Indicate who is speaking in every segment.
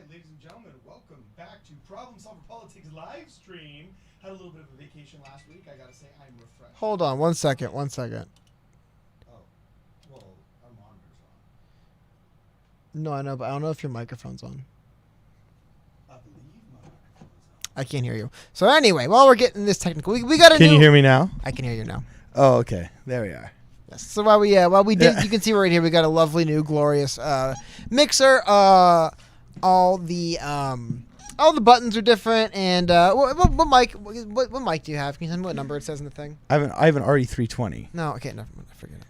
Speaker 1: Ladies and gentlemen, welcome back to Problem Solver Politics live stream. Had a little bit of a vacation last week. I gotta say, I'm refreshed.
Speaker 2: Hold on, 1 second.
Speaker 1: Oh, well, our monitor's on.
Speaker 2: No, I know, but I don't know if your microphone's on.
Speaker 1: I believe my microphone's on.
Speaker 2: I can't hear you. So anyway, while we're getting this technical, we got a
Speaker 3: Can you hear me now?
Speaker 2: I can hear you now.
Speaker 3: Oh, okay. There we are.
Speaker 2: Yes. So while we did, you can see right here, we got a lovely new glorious mixer. All the buttons are different, and what mic do you have? Can you tell me what number it says in the thing?
Speaker 3: I have an RE320.
Speaker 2: No, okay, never mind. I forget it.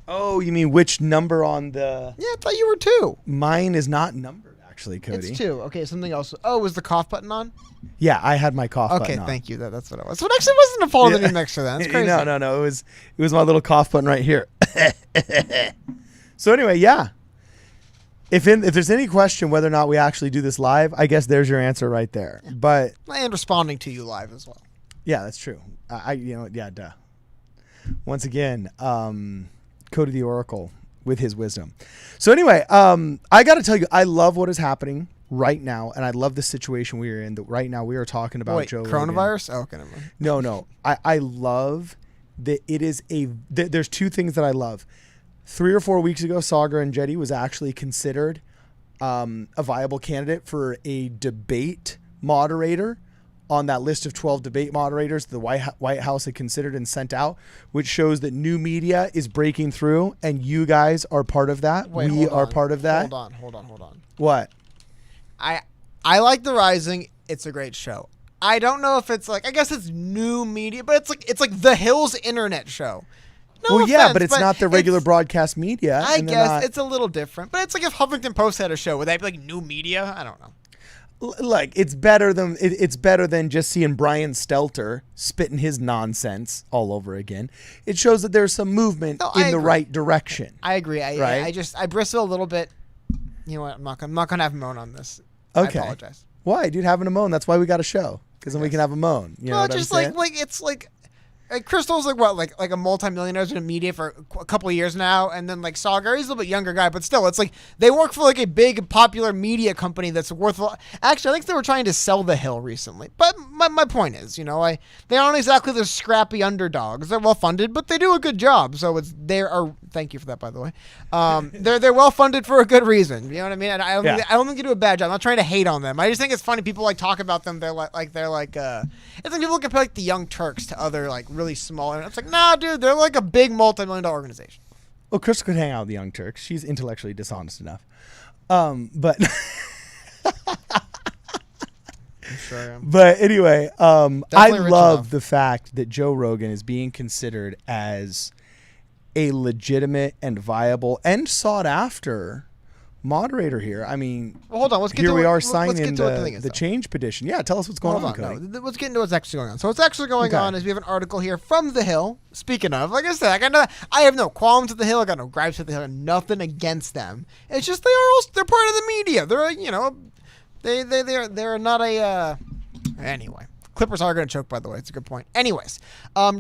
Speaker 3: Oh, you mean which number on the?
Speaker 2: Yeah, I thought you were 2.
Speaker 3: Mine is not numbered, actually, Cody.
Speaker 2: It's 2. Okay, something else. Oh, was the cough button on?
Speaker 3: Yeah, I had my cough button on.
Speaker 2: Okay, thank you. That's what it was. So it actually wasn't a fault of the new mixer then. That's crazy.
Speaker 3: No. It was my little cough button right here. So anyway, yeah. If there's any question whether or not we actually do this live, I guess there's your answer right there. Yeah. But
Speaker 2: and responding to you live as well.
Speaker 3: Yeah, that's true. Duh. Once again, Cody the Oracle with his wisdom. So anyway, I got to tell you, I love what is happening right now, and I love the situation we are in. Right now, we are talking about Joe Rogan.
Speaker 2: Coronavirus? Oh, okay, never mind.
Speaker 3: No. I love that it is there's two things that I love. 3 or 4 weeks ago, Saga and Jetty was actually considered a viable candidate for a debate moderator on that list of 12 debate moderators the White House had considered and sent out, which shows that new media is breaking through, and you guys are part of that.
Speaker 2: Wait,
Speaker 3: we are part of that.
Speaker 2: Hold on.
Speaker 3: What?
Speaker 2: I like The Rising. It's a great show. I don't know if it's like, I guess it's new media, but it's like The Hill's internet show. No
Speaker 3: well,
Speaker 2: offense,
Speaker 3: yeah, but it's not the regular broadcast media.
Speaker 2: I guess it's a little different, but it's like if Huffington Post had a show, would that be like new media? I don't know.
Speaker 3: Like it's better than just seeing Brian Stelter spitting his nonsense all over again. It shows that there's some movement in the right direction.
Speaker 2: I agree. I bristle a little bit. You know what? I'm not gonna have a moan on this.
Speaker 3: Okay.
Speaker 2: I apologize.
Speaker 3: Why, dude? Having a moan. That's why we got a show. Because then we can have a moan. You know what
Speaker 2: just
Speaker 3: I'm saying?
Speaker 2: like it's like Crystal's like what, like a multi-millionaire in media for a couple of years now, and then like Sagar, he's a little bit younger guy, but still, it's like they work for like a big popular media company that's worth. Actually, I think they were trying to sell The Hill recently. But my point is, you know, they aren't exactly the scrappy underdogs. They're well funded, but they do a good job. So thank you for that, by the way. They're well funded for a good reason. You know what I mean? And I don't think they do a bad job. I'm not trying to hate on them. I just think it's funny people like talk about them. They're like it's like people compare like the Young Turks to other like really small. And it's like, nah, dude, they're like a big multi-million-dollar organization.
Speaker 3: Well, Crystal could hang out with the Young Turks. She's intellectually dishonest enough. But
Speaker 2: I'm sure I am.
Speaker 3: But anyway, I
Speaker 2: Definitely
Speaker 3: love the fact that Joe Rogan is being considered as a legitimate and viable and sought after moderator here. I mean,
Speaker 2: well, hold on. Let's get
Speaker 3: here
Speaker 2: to
Speaker 3: we
Speaker 2: what,
Speaker 3: are
Speaker 2: let's
Speaker 3: signing
Speaker 2: get to what the thing is,
Speaker 3: the
Speaker 2: though.
Speaker 3: change petition. Yeah, tell us what's going on, Cody.
Speaker 2: No, let's get into what's actually going on. So what's actually going on is we have an article here from The Hill. Speaking of, like I said, I have no qualms with The Hill. I got no gripes with The Hill. Nothing against them. It's just they're part of the media. They're not a anyway. Clippers are going to choke, by the way. It's a good point. Anyways,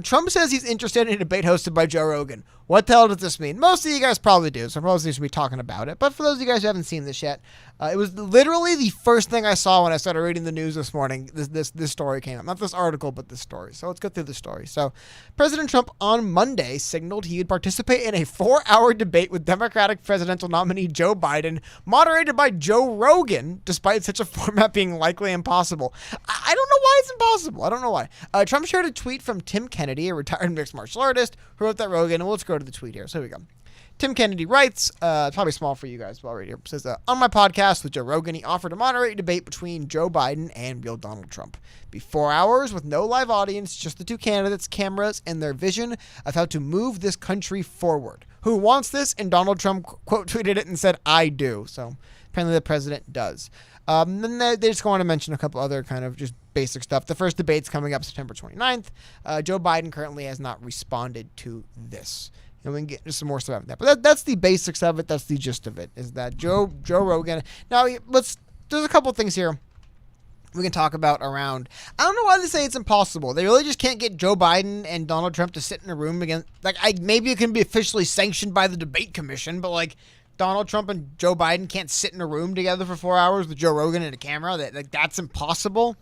Speaker 2: Trump says he's interested in a debate hosted by Joe Rogan. What the hell does this mean? Most of you guys probably do, so most of you should be talking about it. But for those of you guys who haven't seen this yet, it was literally the first thing I saw when I started reading the news this morning. This story came up. Not this article, but this story. So let's go through the story. So President Trump on Monday signaled he would participate in a 4-hour debate with Democratic presidential nominee Joe Biden, moderated by Joe Rogan, despite such a format being likely impossible. I don't know why it's impossible. I don't know why. Trump shared a tweet from Tim Kennedy, a retired mixed martial artist, who wrote that Rogan, and let's go to the tweet here. So here we go. Tim Kennedy writes, it's probably small for you guys, but I'll read here. It says, on my podcast with Joe Rogan, he offered to moderate a debate between Joe Biden and real Donald Trump. Be 4 hours with no live audience, just the two candidates, cameras, and their vision of how to move this country forward. Who wants this? And Donald Trump quote tweeted it and said, I do. So apparently the president does. Then they just go on to mention a couple other kind of just basic stuff. The first debate's coming up September 29th. Joe Biden currently has not responded to this. And we can get into some more stuff about that. But that's the basics of it. That's the gist of it, is that Joe Rogan. Now, there's a couple things here we can talk about around. I don't know why they say it's impossible. They really just can't get Joe Biden and Donald Trump to sit in a room again. Like, maybe it can be officially sanctioned by the debate commission, but like, Donald Trump and Joe Biden can't sit in a room together for 4 hours with Joe Rogan and a camera. That's impossible.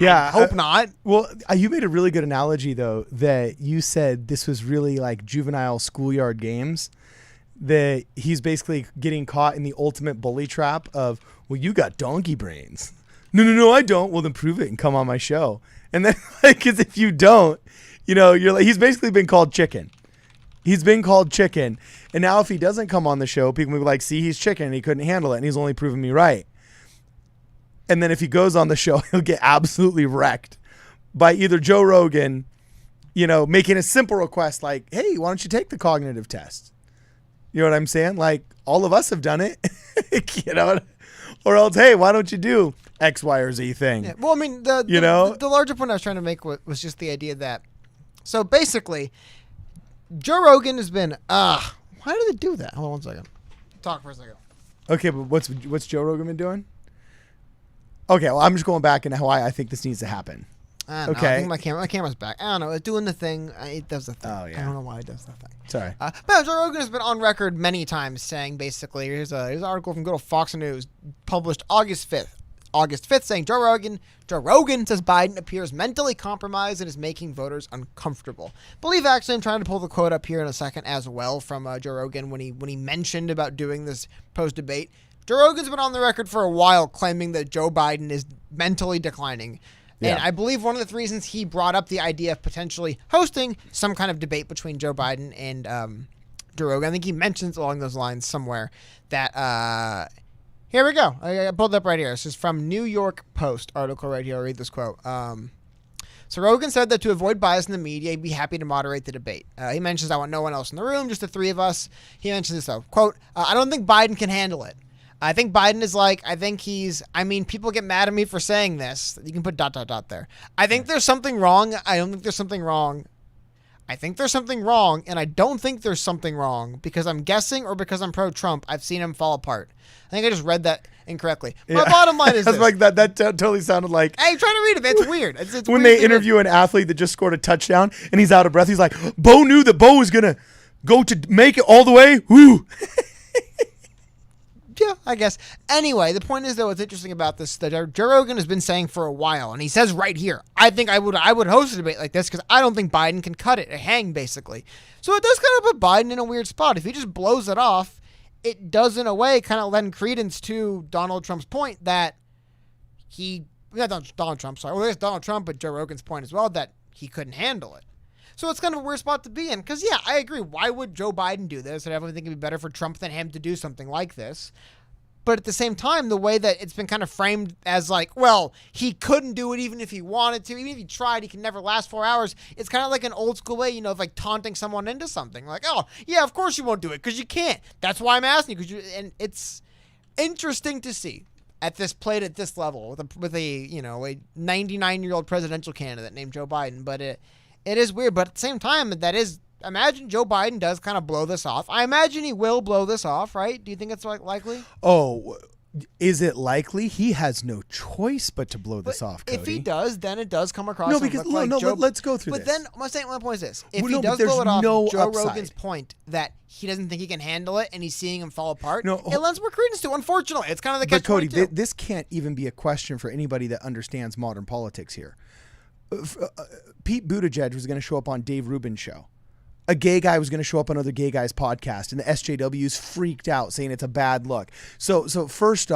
Speaker 3: Yeah,
Speaker 2: I hope not.
Speaker 3: Well, you made a really good analogy, though, that you said this was really like juvenile schoolyard games, that he's basically getting caught in the ultimate bully trap of, well, you got donkey brains. No, I don't. Well, then prove it and come on my show. And then, because if you don't, you're like, he's basically been called chicken. He's been called chicken. And now if he doesn't come on the show, people will be like, see, he's chicken and he couldn't handle it and he's only proven me right. And then if he goes on the show, he'll get absolutely wrecked by either Joe Rogan, making a simple request like, hey, why don't you take the cognitive test? You know what I'm saying? Like, all of us have done it, or else, hey, why don't you do X, Y, or Z thing?
Speaker 2: Yeah. Well, I mean, the larger point I was trying to make was just the idea that, so basically, Joe Rogan has been, why did they do that? Hold on 1 second. Talk for a second.
Speaker 3: Okay, but what's Joe Rogan been doing? Okay, well, I'm just going back into how I think this needs to happen.
Speaker 2: I don't know. I think my camera's back. I don't know. It's doing the thing. It does the thing.
Speaker 3: Oh, yeah.
Speaker 2: I don't know why it does the thing.
Speaker 3: Sorry.
Speaker 2: But Joe Rogan has been on record many times saying, basically, here's an article from good old Fox News published August 5th saying Joe Rogan says Biden appears mentally compromised and is making voters uncomfortable. Believe actually I'm trying to pull the quote up here in a second as well from Joe Rogan when he mentioned about doing this post-debate. Joe Rogan's been on the record for a while claiming that Joe Biden is mentally declining. And
Speaker 3: Yeah.
Speaker 2: I believe one of the reasons he brought up the idea of potentially hosting some kind of debate between Joe Biden and Joe Rogan. I think he mentions along those lines somewhere that here we go. I pulled it up right here. This is from New York Post article right here. I'll read this quote. So Rogan said that to avoid bias in the media, he'd be happy to moderate the debate. He mentions, I want no one else in the room, just the three of us. He mentions this, though. Quote, I don't think Biden can handle it. I think Biden is people get mad at me for saying this. You can put ... there. I think there's something wrong. I don't think there's something wrong. I think there's something wrong, and I don't think there's something wrong because I'm guessing or because I'm pro-Trump. I've seen him fall apart. I think I just read that incorrectly. My bottom line is this.
Speaker 3: Like that totally sounded like...
Speaker 2: Hey, try to read it. It's weird. It's
Speaker 3: when
Speaker 2: weird
Speaker 3: they interview an athlete that just scored a touchdown and he's out of breath, he's like, Bo knew that Bo was going to go to make it all the way. Woo!
Speaker 2: Yeah, I guess. Anyway, the point is, though, what's interesting about this that Joe Rogan has been saying for a while, and he says right here, I think I would host a debate like this because I don't think Biden can cut it or hang, basically. So it does kind of put Biden in a weird spot. If he just blows it off, it does, in a way, kind of lend credence to Donald Trump's point that Donald Trump, there's Donald Trump, but Joe Rogan's point as well, that he couldn't handle it. So it's kind of a weird spot to be in because, yeah, I agree. Why would Joe Biden do this? I definitely think it'd be better for Trump than him to do something like this. But at the same time, the way that it's been kind of framed as like, well, he couldn't do it even if he wanted to. Even if he tried, he can never last 4 hours. It's kind of like an old school way, of like taunting someone into something. Like, oh, yeah, of course you won't do it because you can't. That's why I'm asking you. And it's interesting to see at this level with a 99-year-old presidential candidate named Joe Biden. But it is weird. But at the same time, imagine Joe Biden does kind of blow this off. I imagine he will blow this off, right? Do you think it's likely?
Speaker 3: Oh, is it likely? He has no choice but to blow this off, Cody.
Speaker 2: If he does, then it does come across.
Speaker 3: No, because let's go through this.
Speaker 2: But then my point is this: if
Speaker 3: Well,
Speaker 2: he does
Speaker 3: there's
Speaker 2: blow it off,
Speaker 3: no
Speaker 2: Joe
Speaker 3: upside.
Speaker 2: Rogan's point that he doesn't think he can handle it, and he's seeing him fall apart,
Speaker 3: No,
Speaker 2: it lends more credence to. Unfortunately, it's kind of the
Speaker 3: But Cody,
Speaker 2: catch-22.
Speaker 3: this can't even be a question for anybody that understands modern politics here. Pete Buttigieg was going to show up on Dave Rubin's show. A gay guy was going to show up on another gay guy's podcast, and the SJWs freaked out, saying it's a bad look. So first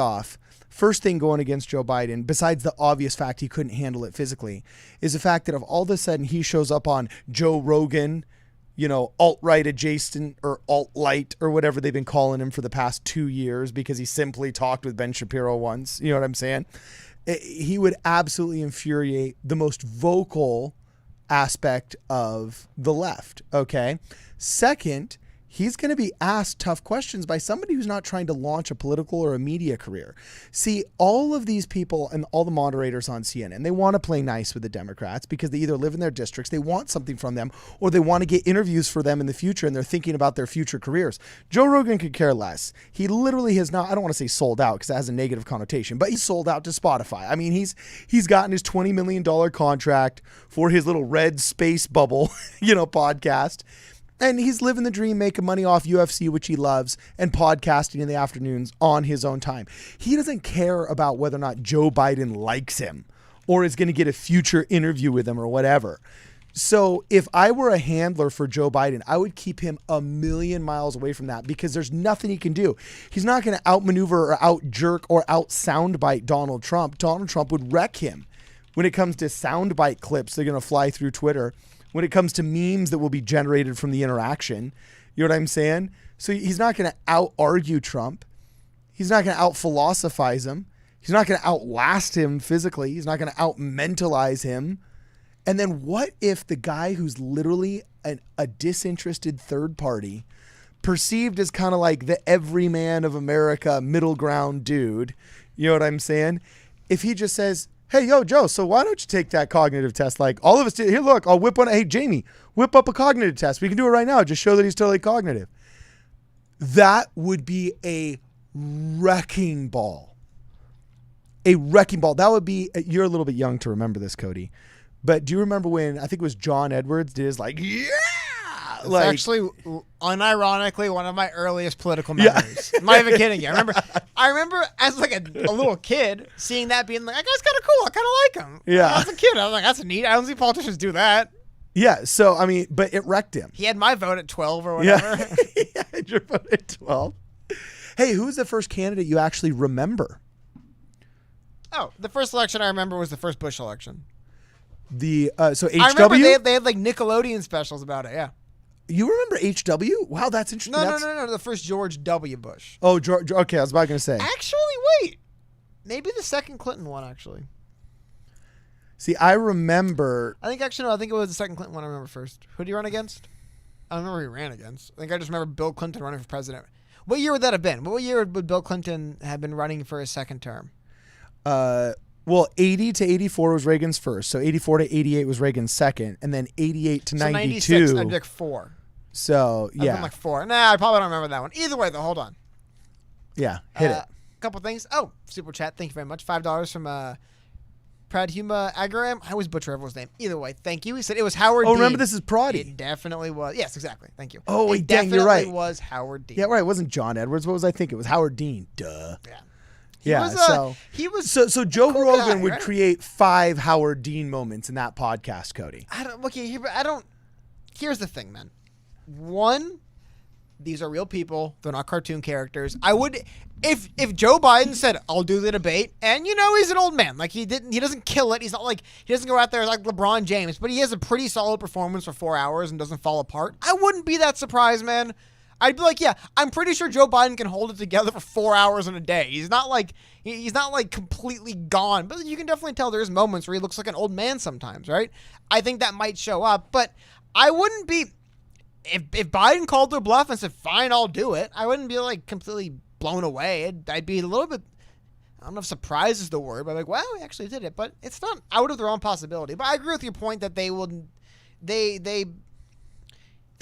Speaker 3: thing going against Joe Biden, besides the obvious fact he couldn't handle it physically, is the fact that if all of a sudden he shows up on Joe Rogan, alt-right adjacent or alt-light or whatever they've been calling him for the past 2 years because he simply talked with Ben Shapiro once, you know what I'm saying? He would absolutely infuriate the most vocal aspect of the left, okay? Second, he's going to be asked tough questions by somebody who's not trying to launch a political or a media career. See, all of these people and all the moderators on CNN, they want to play nice with the Democrats because they either live in their districts, they want something from them, or they want to get interviews for them in the future and they're thinking about their future careers. Joe Rogan could care less. He literally has not, I don't want to say sold out because that has a negative connotation, but he's sold out to Spotify. I mean, he's gotten his $20 million contract for his little red space bubble, podcast. And he's living the dream, making money off UFC, which he loves, and podcasting in the afternoons on his own time. He doesn't care about whether or not Joe Biden likes him or is going to get a future interview with him or whatever. So if I were a handler for Joe Biden, I would keep him a million miles away from that because there's nothing he can do. He's not going to outmaneuver or out-jerk or out-soundbite Donald Trump. Donald Trump would wreck him. When it comes to soundbite clips, they're going to fly through Twitter. When it comes to memes that will be generated from the interaction, you know what I'm saying? So he's not going to out-argue Trump. He's not going to out-philosophize him. He's not going to outlast him physically. He's not going to out-mentalize him. And then what if the guy who's literally a disinterested third party, perceived as kind of like the everyman of America, middle ground dude, you know what I'm saying? If he just says, hey, yo, Joe, so why don't you take that cognitive test? Like all of us did. Here, look, I'll whip one. Hey, Jamie, whip up a cognitive test. We can do it right now. Just show that he's totally cognitive. That would be a wrecking ball. A wrecking ball. That would be, you're a little bit young to remember this, Cody. But do you remember when, I think it was John Edwards did his yeah!
Speaker 2: It's actually, unironically, one of my earliest political memories. I'm not even kidding you. I remember as like a little kid seeing that being like, that guy's kind of cool. I kind of like him.
Speaker 3: Yeah.
Speaker 2: As a kid, I was like, that's neat. I don't see politicians do that.
Speaker 3: Yeah. So, I mean, but it wrecked him.
Speaker 2: He had my vote at 12 or whatever.
Speaker 3: Yeah. He had your vote at 12. Hey, who was the first candidate you actually remember?
Speaker 2: Oh, the first election I remember was the first Bush election.
Speaker 3: So HW.
Speaker 2: I remember they had like Nickelodeon specials about it. Yeah.
Speaker 3: You remember HW? Wow, that's interesting.
Speaker 2: No. The first George W. Bush.
Speaker 3: Oh, George. Okay, I was about going to say.
Speaker 2: Actually, wait. Maybe the second Clinton one. Actually.
Speaker 3: See, I remember.
Speaker 2: I think it was the second Clinton one. I remember first. Who did he run against? I don't remember who he ran against. I think I just remember Bill Clinton running for president. What year would that have been? What year would Bill Clinton have been running for his second term?
Speaker 3: Well, 80 to 84 was Reagan's first. So 84 to 88 was Reagan's second. And then 88 to 92.
Speaker 2: 96, I'd be like 4.
Speaker 3: So, yeah.
Speaker 2: I'm like 4. Nah, I probably don't remember that one. Either way, though, hold on.
Speaker 3: Yeah, hit it.
Speaker 2: Couple things. Oh, super chat. Thank you very much. $5 from Pradhuma Agaram. I always butcher everyone's name. Either way, thank you. He said it was Howard Dean.
Speaker 3: Oh, remember this is Proddy.
Speaker 2: It definitely was. Yes, exactly. Thank you.
Speaker 3: Oh,
Speaker 2: it
Speaker 3: dang, you're right.
Speaker 2: was Howard Dean.
Speaker 3: Yeah, right. It wasn't John Edwards. What was I thinking? It was Howard Dean. Duh.
Speaker 2: Yeah.
Speaker 3: So Joe
Speaker 2: cool
Speaker 3: Rogan
Speaker 2: guy,
Speaker 3: would
Speaker 2: right?
Speaker 3: create 5 Howard Dean moments in that podcast, Cody.
Speaker 2: Here's the thing, man. One, these are real people. They're not cartoon characters. I would, if Joe Biden said, I'll do the debate, and he's an old man. Like he doesn't kill it. He's not like, he doesn't go out there like LeBron James, but he has a pretty solid performance for 4 hours and doesn't fall apart. I wouldn't be that surprised, man. I'd be like, yeah, I'm pretty sure Joe Biden can hold it together for 4 hours in a day. He's not like completely gone, but you can definitely tell there's moments where he looks like an old man sometimes, right? I think that might show up, but I wouldn't be, if Biden called their bluff and said, fine, I'll do it, I wouldn't be like completely blown away. I'd be a little bit, I don't know if surprise is the word, but like, wow, he actually did it, but it's not out of their own possibility. But I agree with your point that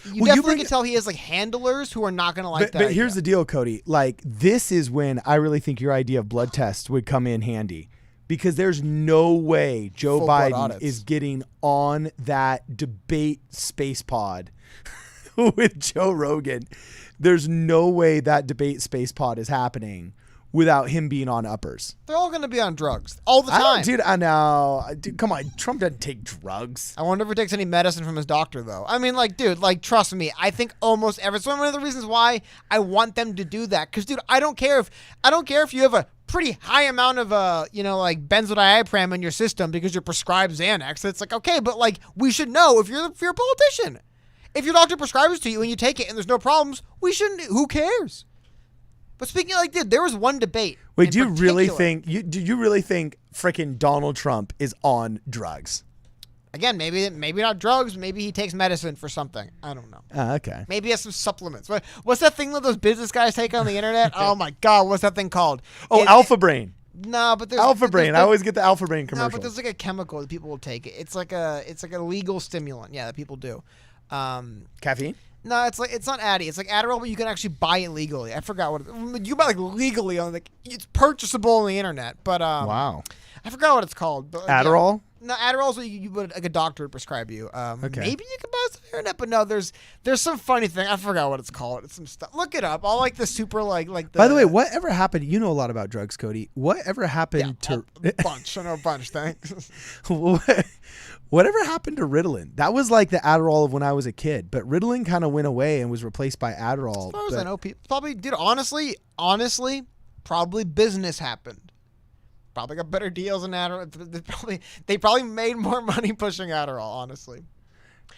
Speaker 2: you definitely can tell he has like handlers who are not going to like that.
Speaker 3: But here's the deal, Cody. Like, this is when I really think your idea of blood test would come in handy, because there's no way Joe Biden is getting on that debate space pod with Joe Rogan. There's no way that debate space pod is happening without him being on uppers.
Speaker 2: They're all going to be on drugs all the time.
Speaker 3: I know. Dude, come on. Trump doesn't take drugs.
Speaker 2: I wonder if he takes any medicine from his doctor, though. I mean, like, dude, like, trust me. I think almost every. So one of the reasons why I want them to do that, because, dude, I don't care if you have a pretty high amount of like benzodiazepam in your system because you're prescribed Xanax. It's like, okay, but like, we should know if you're a politician. If your doctor prescribes it to you and you take it and there's no problems, we shouldn't. Who cares? But speaking of, like, dude, there was one debate.
Speaker 3: Wait, do you really think freaking Donald Trump is on drugs?
Speaker 2: Again, maybe not drugs. Maybe he takes medicine for something. I don't know.
Speaker 3: Okay.
Speaker 2: Maybe he has some supplements. What's that thing that those business guys take on the internet? Oh my God, what's that thing called?
Speaker 3: Alpha Brain.
Speaker 2: No, but there's
Speaker 3: Alpha Brain. I always get the Alpha Brain commercials.
Speaker 2: No, but there's like a chemical that people will take. It's like a legal stimulant. Yeah, that people do.
Speaker 3: Caffeine?
Speaker 2: No, it's not Addy. It's like Adderall, but you can actually buy it legally. I forgot what you buy like legally on it's purchasable on the internet. But
Speaker 3: wow,
Speaker 2: I forgot what it's called. But,
Speaker 3: Adderall?
Speaker 2: No, Adderall is what you would like a doctor would prescribe you.
Speaker 3: Okay.
Speaker 2: Maybe you can buy it on the internet, but no, there's some funny thing. I forgot what it's called. It's some stuff. Look it up. All like the super like the.
Speaker 3: By the way, whatever happened? You know a lot about drugs, Cody. Whatever happened to
Speaker 2: a bunch? I know a bunch. Thanks.
Speaker 3: Whatever happened to Ritalin? That was like the Adderall of when I was a kid, but Ritalin kind of went away and was replaced by Adderall.
Speaker 2: As far as I know, people probably did. Honestly, probably business happened. Probably got better deals than Adderall. They probably made more money pushing Adderall. Honestly.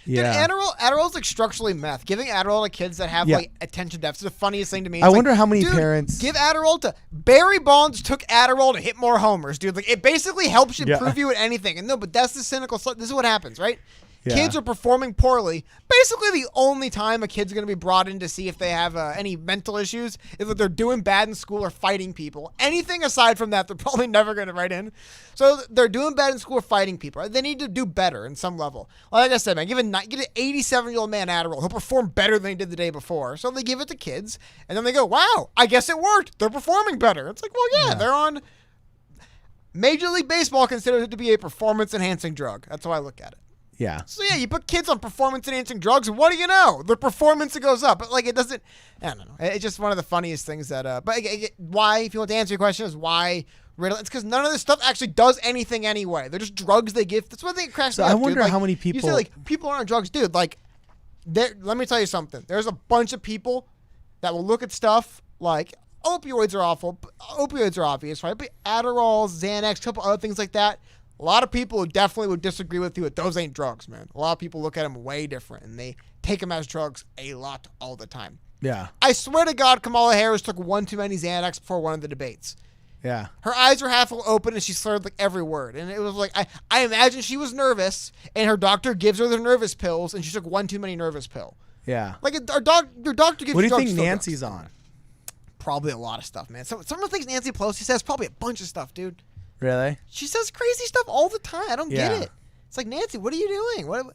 Speaker 2: Yeah. Dude, Adderall's like structurally meth. Giving Adderall to kids that have like attention deficits is the funniest thing to me. It's
Speaker 3: I wonder how many parents
Speaker 2: give Adderall to Barry Bonds took Adderall to hit more homers, dude. Like it basically helps improve you at anything. And no, but that's the cynical stuff. This is what happens, right? Yeah. Kids are performing poorly. Basically, the only time a kid's going to be brought in to see if they have any mental issues is that they're doing bad in school or fighting people. Anything aside from that, they're probably never going to write in. So they're doing bad in school or fighting people. They need to do better in some level. Like I said, man, give an 87-year-old man Adderall. He'll perform better than he did the day before. So they give it to kids, and then they go, wow, I guess it worked. They're performing better. It's like, well, yeah. They're on... Major League Baseball considers it to be a performance-enhancing drug. That's how I look at it.
Speaker 3: Yeah.
Speaker 2: So yeah, you put kids on performance-enhancing drugs, and what do you know? Their performance goes up. But like it doesn't. I don't know. It's just one of the funniest things that. But why? If you want to answer your question, is why Ritalin? It's because none of this stuff actually does anything anyway. They're just drugs they give. That's what they cracks me up.
Speaker 3: I wonder how many people.
Speaker 2: You say like people aren't on drugs, dude. Like, let me tell you something. There's a bunch of people that will look at stuff like opioids are awful. Opioids are obvious, right? But Adderall, Xanax, a couple other things like that. A lot of people who definitely would disagree with you that those ain't drugs, man. A lot of people look at them way different, and they take them as drugs a lot all the time.
Speaker 3: Yeah.
Speaker 2: I swear to God, Kamala Harris took one too many Xanax before one of the debates.
Speaker 3: Yeah.
Speaker 2: Her eyes were half open, and she slurred like every word. And it was like, I imagine she was nervous, and her doctor gives her the nervous pills, and she took one too many nervous pill.
Speaker 3: Yeah.
Speaker 2: Like, your doctor gives
Speaker 3: What do
Speaker 2: you
Speaker 3: you
Speaker 2: drugs
Speaker 3: think
Speaker 2: for
Speaker 3: Nancy's
Speaker 2: drugs.
Speaker 3: on?
Speaker 2: Probably a lot of stuff, man. Some of the things Nancy Pelosi says, probably a bunch of stuff, dude.
Speaker 3: Really?
Speaker 2: She says crazy stuff all the time. I don't get it. It's like, Nancy, what are you doing?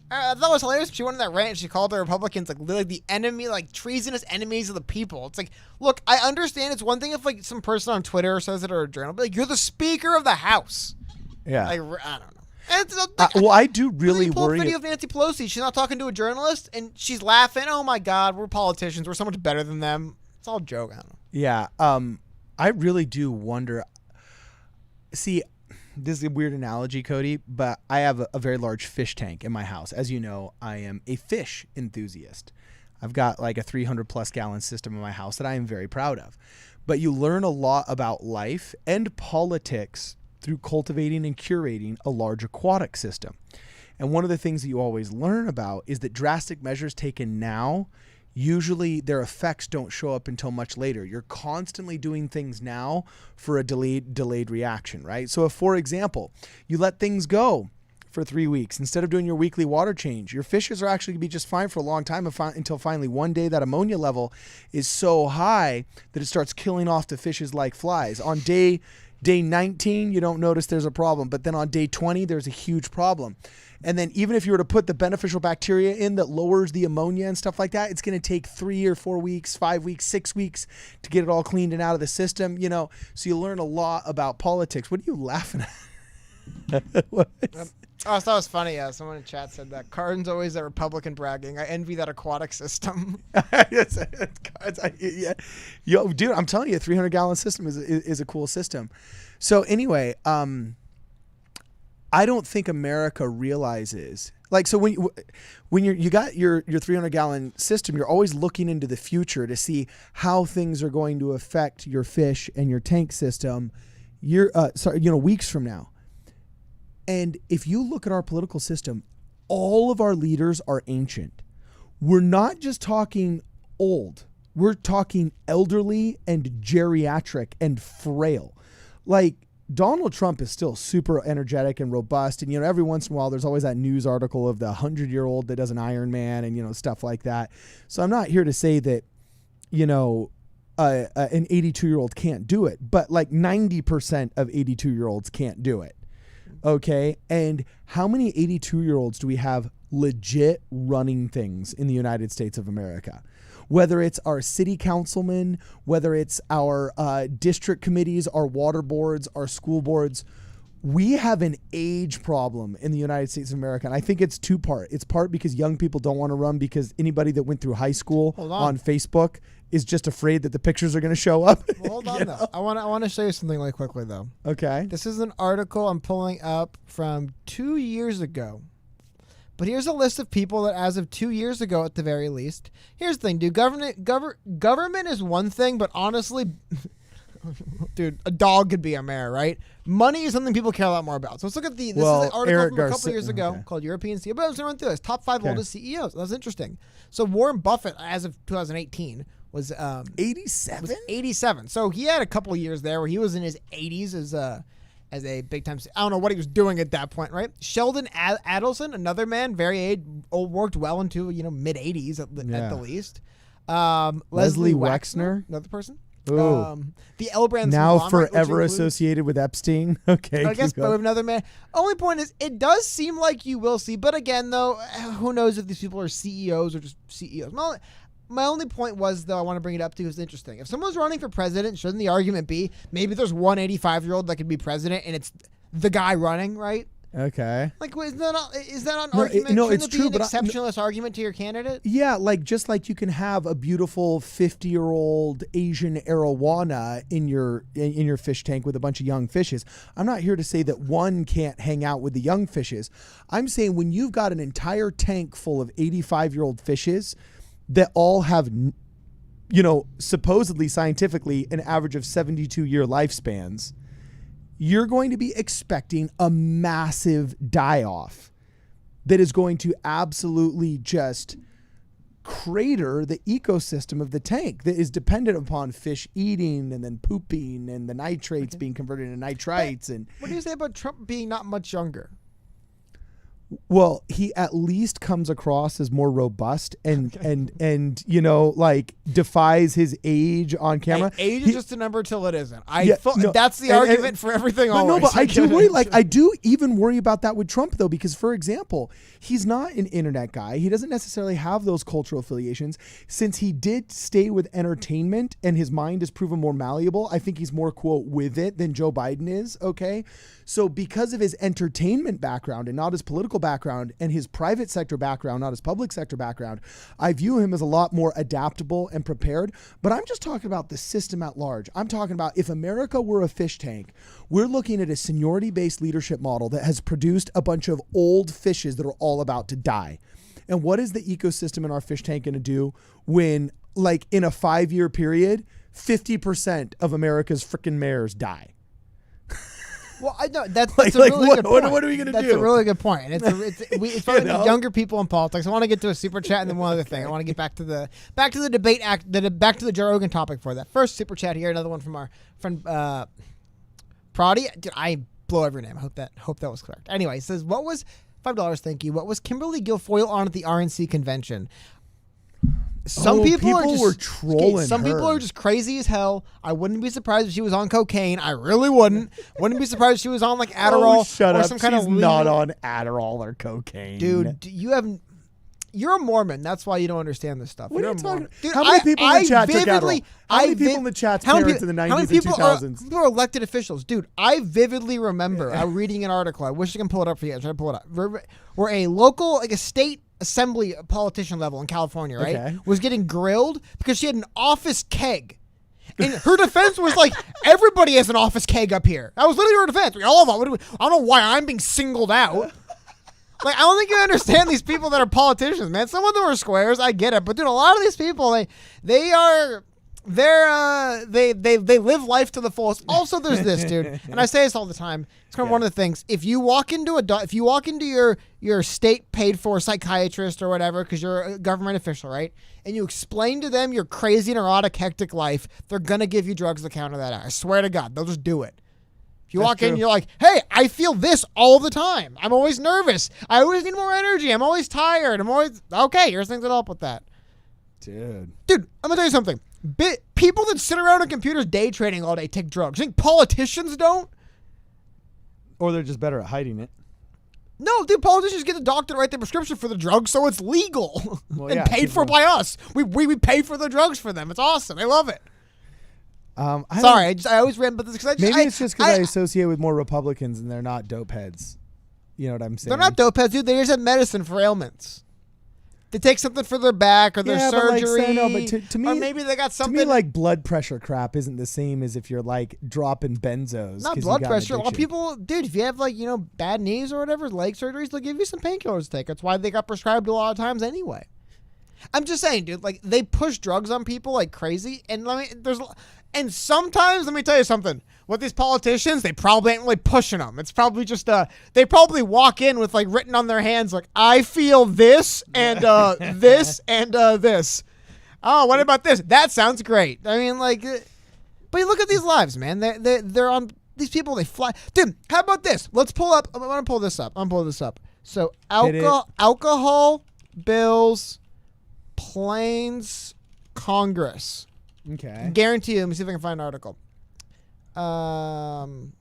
Speaker 2: I thought it was hilarious. She went on that rant and she called the Republicans like the enemy, like treasonous enemies of the people. It's like, look, I understand. It's one thing if like some person on Twitter says it or a journal, but like you're the Speaker of the House.
Speaker 3: Yeah.
Speaker 2: Like, I don't know. It's,
Speaker 3: Well, I do really
Speaker 2: pull
Speaker 3: worry.
Speaker 2: a video of Nancy Pelosi. She's not talking to a journalist and she's laughing. Oh my God, we're politicians. We're so much better than them. It's all a joke. I don't know.
Speaker 3: Yeah. I really do wonder. See, this is a weird analogy, Cody, but I have a very large fish tank in my house. As you know, I am a fish enthusiast. I've got like a 300 plus gallon system in my house that I am very proud of. But you learn a lot about life and politics through cultivating and curating a large aquatic system. And one of the things that you always learn about is that drastic measures taken now, usually their effects don't show up until much later. You're constantly doing things now for a delayed reaction, right? So if, for example, you let things go for 3 weeks instead of doing your weekly water change, your fishes are actually going to be just fine for a long time until finally one day that ammonia level is so high that it starts killing off the fishes like flies. On day 19, you don't notice there's a problem, but then on day 20, there's a huge problem. And then even if you were to put the beneficial bacteria in that lowers the ammonia and stuff like that, it's going to take 3 or 4 weeks, 5 weeks, 6 weeks to get it all cleaned and out of the system, you know. So you learn a lot about politics. What are you laughing at?
Speaker 2: Oh, I thought it was funny. Someone in chat said that Cardin's always a Republican bragging. I envy that aquatic system.
Speaker 3: Yeah. Yo, dude, I'm telling you, a 300 gallon system is a cool system. So anyway, I don't think America realizes, like, so when you got your 300 gallon system, you're always looking into the future to see how things are going to affect your fish and your tank system weeks from now. And if you look at our political system, all of our leaders are ancient. We're not just talking old. We're talking elderly and geriatric and frail. Like, Donald Trump is still super energetic and robust. And, every once in a while, there's always that news article of the 100-year-old that does an Ironman and, stuff like that. So I'm not here to say that, an 82-year-old can't do it. But like 90% of 82-year-olds can't do it. Okay. And how many 82-year-olds do we have legit running things in the United States of America? Whether it's our city councilmen, whether it's our district committees, our water boards, our school boards, we have an age problem in the United States of America. And I think it's two-part. It's part because young people don't want to run because anybody that went through high school on Facebook is just afraid that the pictures are going to show up.
Speaker 2: Well, hold on, though. I want to show you something really quickly, though.
Speaker 3: Okay.
Speaker 2: This is an article I'm pulling up from 2 years ago. But here's a list of people that, as of 2 years ago, at the very least. Here's the thing, dude. Government is one thing, but honestly, dude, a dog could be a mayor, right? Money is something people care a lot more about. So let's look at this is an article from a couple years ago called European CEO. But I was going to run through this. Top 5 oldest CEOs. That's interesting. So Warren Buffett, as of 2018, was
Speaker 3: 87?
Speaker 2: 87. So he had a couple of years there where he was in his 80s as a big time. I don't know what he was doing at that point, right? Sheldon Adelson, another man, very old, worked well into mid 80s at the least. Leslie Wexner, another person. The L Brands
Speaker 3: now forever associated with Epstein. Okay,
Speaker 2: I guess, but with another man. Only point is, it does seem like you will see, but again, though, who knows if these people are CEOs or just CEOs. My only point was, though, I want to bring it up to, is interesting. If someone's running for president, shouldn't the argument be maybe there's one 85-year-old that could be president and it's the guy running, right?
Speaker 3: Okay.
Speaker 2: Like, is that an argument?
Speaker 3: No,
Speaker 2: Shouldn't
Speaker 3: it's
Speaker 2: it
Speaker 3: true,
Speaker 2: be an
Speaker 3: but
Speaker 2: exceptionalist argument to your candidate?
Speaker 3: Yeah, just like you can have a beautiful 50-year-old Asian arowana in your fish tank with a bunch of young fishes. I'm not here to say that one can't hang out with the young fishes. I'm saying when you've got an entire tank full of 85-year-old fishes that all have, supposedly scientifically an average of 72-year lifespans, you're going to be expecting a massive die-off that is going to absolutely just crater the ecosystem of the tank that is dependent upon fish eating and then pooping and the nitrates being converted into nitrites. And
Speaker 2: what do you say about Trump being not much younger?
Speaker 3: well, he at least comes across as more robust and like defies his age on camera.
Speaker 2: Hey, age is just a number till it isn't. That's the
Speaker 3: and-
Speaker 2: argument for everything.
Speaker 3: But
Speaker 2: always.
Speaker 3: no, but I do worry. Like I do even worry about that with Trump though, because for example, he's not an internet guy. He doesn't necessarily have those cultural affiliations. Since he did stay with entertainment and his mind is proven more malleable, I think he's more quote with it than Joe Biden is. Okay, so because of his entertainment background and not his political background and his private sector background, not his public sector background, I view him as a lot more adaptable and prepared. But I'm just talking about the system at large. I'm talking about if America were a fish tank, we're looking at a seniority-based leadership model that has produced a bunch of old fishes that are all about to die. And what is the ecosystem in our fish tank going to do when, like, in a 5-year period, 50% of America's freaking mares die?
Speaker 2: Well, I know that's a really good point.
Speaker 3: What are we going to do?
Speaker 2: That's a really good point. And it's probably younger people in politics. I want to get to a super chat and then one other thing. I want to get back to the debate back to the Joe Rogan topic for that. First super chat here, another one from our friend Prodi. Dude, I blow every name. I hope that was correct. Anyway, it says, what was $5, thank you. What was Kimberly Guilfoyle on at the RNC convention? Some people
Speaker 3: were trolling
Speaker 2: Some
Speaker 3: her.
Speaker 2: people are just crazy as hell. I wouldn't be surprised if she was on cocaine. I really wouldn't. Wouldn't be surprised if she was on like Adderall
Speaker 3: shut
Speaker 2: or
Speaker 3: up.
Speaker 2: some kind of
Speaker 3: She's
Speaker 2: legal...
Speaker 3: not on Adderall or cocaine.
Speaker 2: Dude, you're a Mormon. That's why you don't understand this stuff.
Speaker 3: What
Speaker 2: You're
Speaker 3: are you
Speaker 2: a
Speaker 3: talking
Speaker 2: Mormon.
Speaker 3: about?
Speaker 2: Dude,
Speaker 3: How many people in the chat took
Speaker 2: vividly,
Speaker 3: Adderall? How many people in the chat's parents in the 90s and 2000s?
Speaker 2: People are elected officials. Dude, I vividly remember reading an article. I wish I can pull it up for you. I'm trying to pull it up. Where a local, like a state assembly politician level in California, right,
Speaker 3: Okay.
Speaker 2: was getting grilled because she had an office keg. And her defense was like, everybody has an office keg up here. That was literally her defense. We all have them. I don't know why I'm being singled out. Like, I don't think you understand these people that are politicians, man. Some of them are squares. I get it. But, dude, a lot of these people, they live life to the fullest. Also, there's this, dude, and I say this all the time. It's kind of one of the things. If you walk into your state paid for psychiatrist or whatever, because you're a government official, right, and you explain to them your crazy, neurotic, hectic life, they're gonna give you drugs to counter that out. I swear to God, they'll just do it. If you walk in, you're like, hey, I feel this all the time. I'm always nervous. I always need more energy. I'm always tired. Okay, here's things that help with that.
Speaker 3: Dude,
Speaker 2: I'm gonna tell you something. People that sit around on computers day trading all day take drugs. You think politicians don't?
Speaker 3: or they're just better at hiding it.
Speaker 2: No, dude, politicians get the doctor to write the prescription for the drugs, so it's legal
Speaker 3: Well,
Speaker 2: and
Speaker 3: yeah,
Speaker 2: paid for by us. We pay for the drugs for them. It's awesome. They love it. Sorry, I always ran, but
Speaker 3: maybe it's just because I associate with more Republicans and they're not dope heads. You know what I'm saying?
Speaker 2: They're not dope heads, dude. They just have medicine for ailments. They take something for their back or their surgery.
Speaker 3: But to me,
Speaker 2: or maybe they got something.
Speaker 3: To me, like blood pressure crap isn't the same as if you're like dropping benzos.
Speaker 2: Not blood pressure. A lot of people, dude, if you have like, bad knees or whatever, leg surgeries, they'll give you some painkillers to take. That's why they got prescribed a lot of times anyway. I'm just saying, dude, like they push drugs on people like crazy. And sometimes, let me tell you something. With these politicians, they probably ain't really pushing them. It's probably just, they probably walk in with like written on their hands, like, I feel this and this and this. Oh, what about this? That sounds great. I mean, like, but you look at these lives, man. They're on, these people, they fly. Dude, how about this? Let's pull up, I'm going to pull this up. So, alcohol bills, Plains, Congress.
Speaker 3: Okay.
Speaker 2: Guarantee you. Let me see if I can find an article. It'll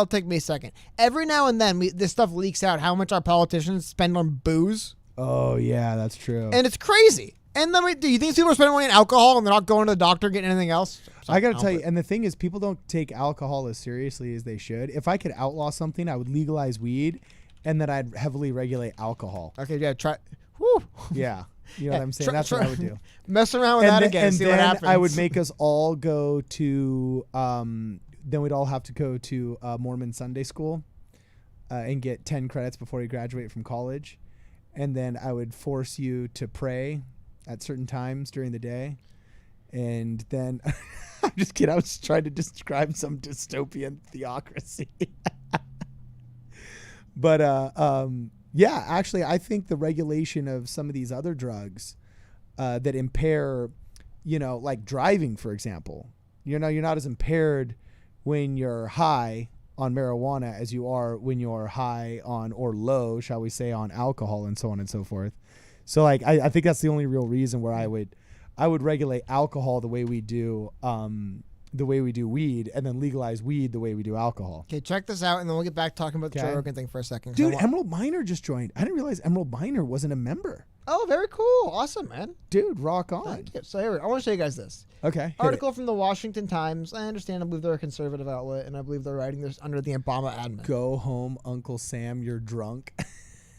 Speaker 2: take me a second. Every now and then, this stuff leaks out how much our politicians spend on booze.
Speaker 3: Oh, yeah, that's true.
Speaker 2: And it's crazy. And then, do you think people are spending money on alcohol and they're not going to the doctor getting anything else?
Speaker 3: I got to tell you, and the thing is, people don't take alcohol as seriously as they should. If I could outlaw something, I would legalize weed, and then I'd heavily regulate alcohol.
Speaker 2: Okay, yeah, try. Whew.
Speaker 3: Yeah. You know what I'm saying? That's what I would do.
Speaker 2: Mess around with that again and see what happens.
Speaker 3: I would make us all go to, then we'd all have to go to Mormon Sunday school and get 10 credits before you graduate from college. And then I would force you to pray at certain times during the day. And then I'm just kidding. I was trying to describe some dystopian theocracy. But yeah, actually, I think the regulation of some of these other drugs that impair, like driving, for example, you're not as impaired when you're high on marijuana as you are when you're high on, or low, shall we say, on alcohol and so on and so forth. So like, I think that's the only real reason where I would regulate alcohol the way we do weed, and then legalize weed the way we do alcohol.
Speaker 2: Okay, check this out, and then we'll get back talking about the Joe Rogan thing for a second.
Speaker 3: Dude, Emerald Miner just joined. I didn't realize Emerald Miner wasn't a member.
Speaker 2: Oh, very cool. Awesome, man.
Speaker 3: Dude, rock on.
Speaker 2: Thank you. So here, I want to show you guys this.
Speaker 3: Okay.
Speaker 2: Article from the Washington Times. I understand. I believe they're a conservative outlet, and I believe they're writing this under the Obama admin.
Speaker 3: Go home, Uncle Sam, you're drunk.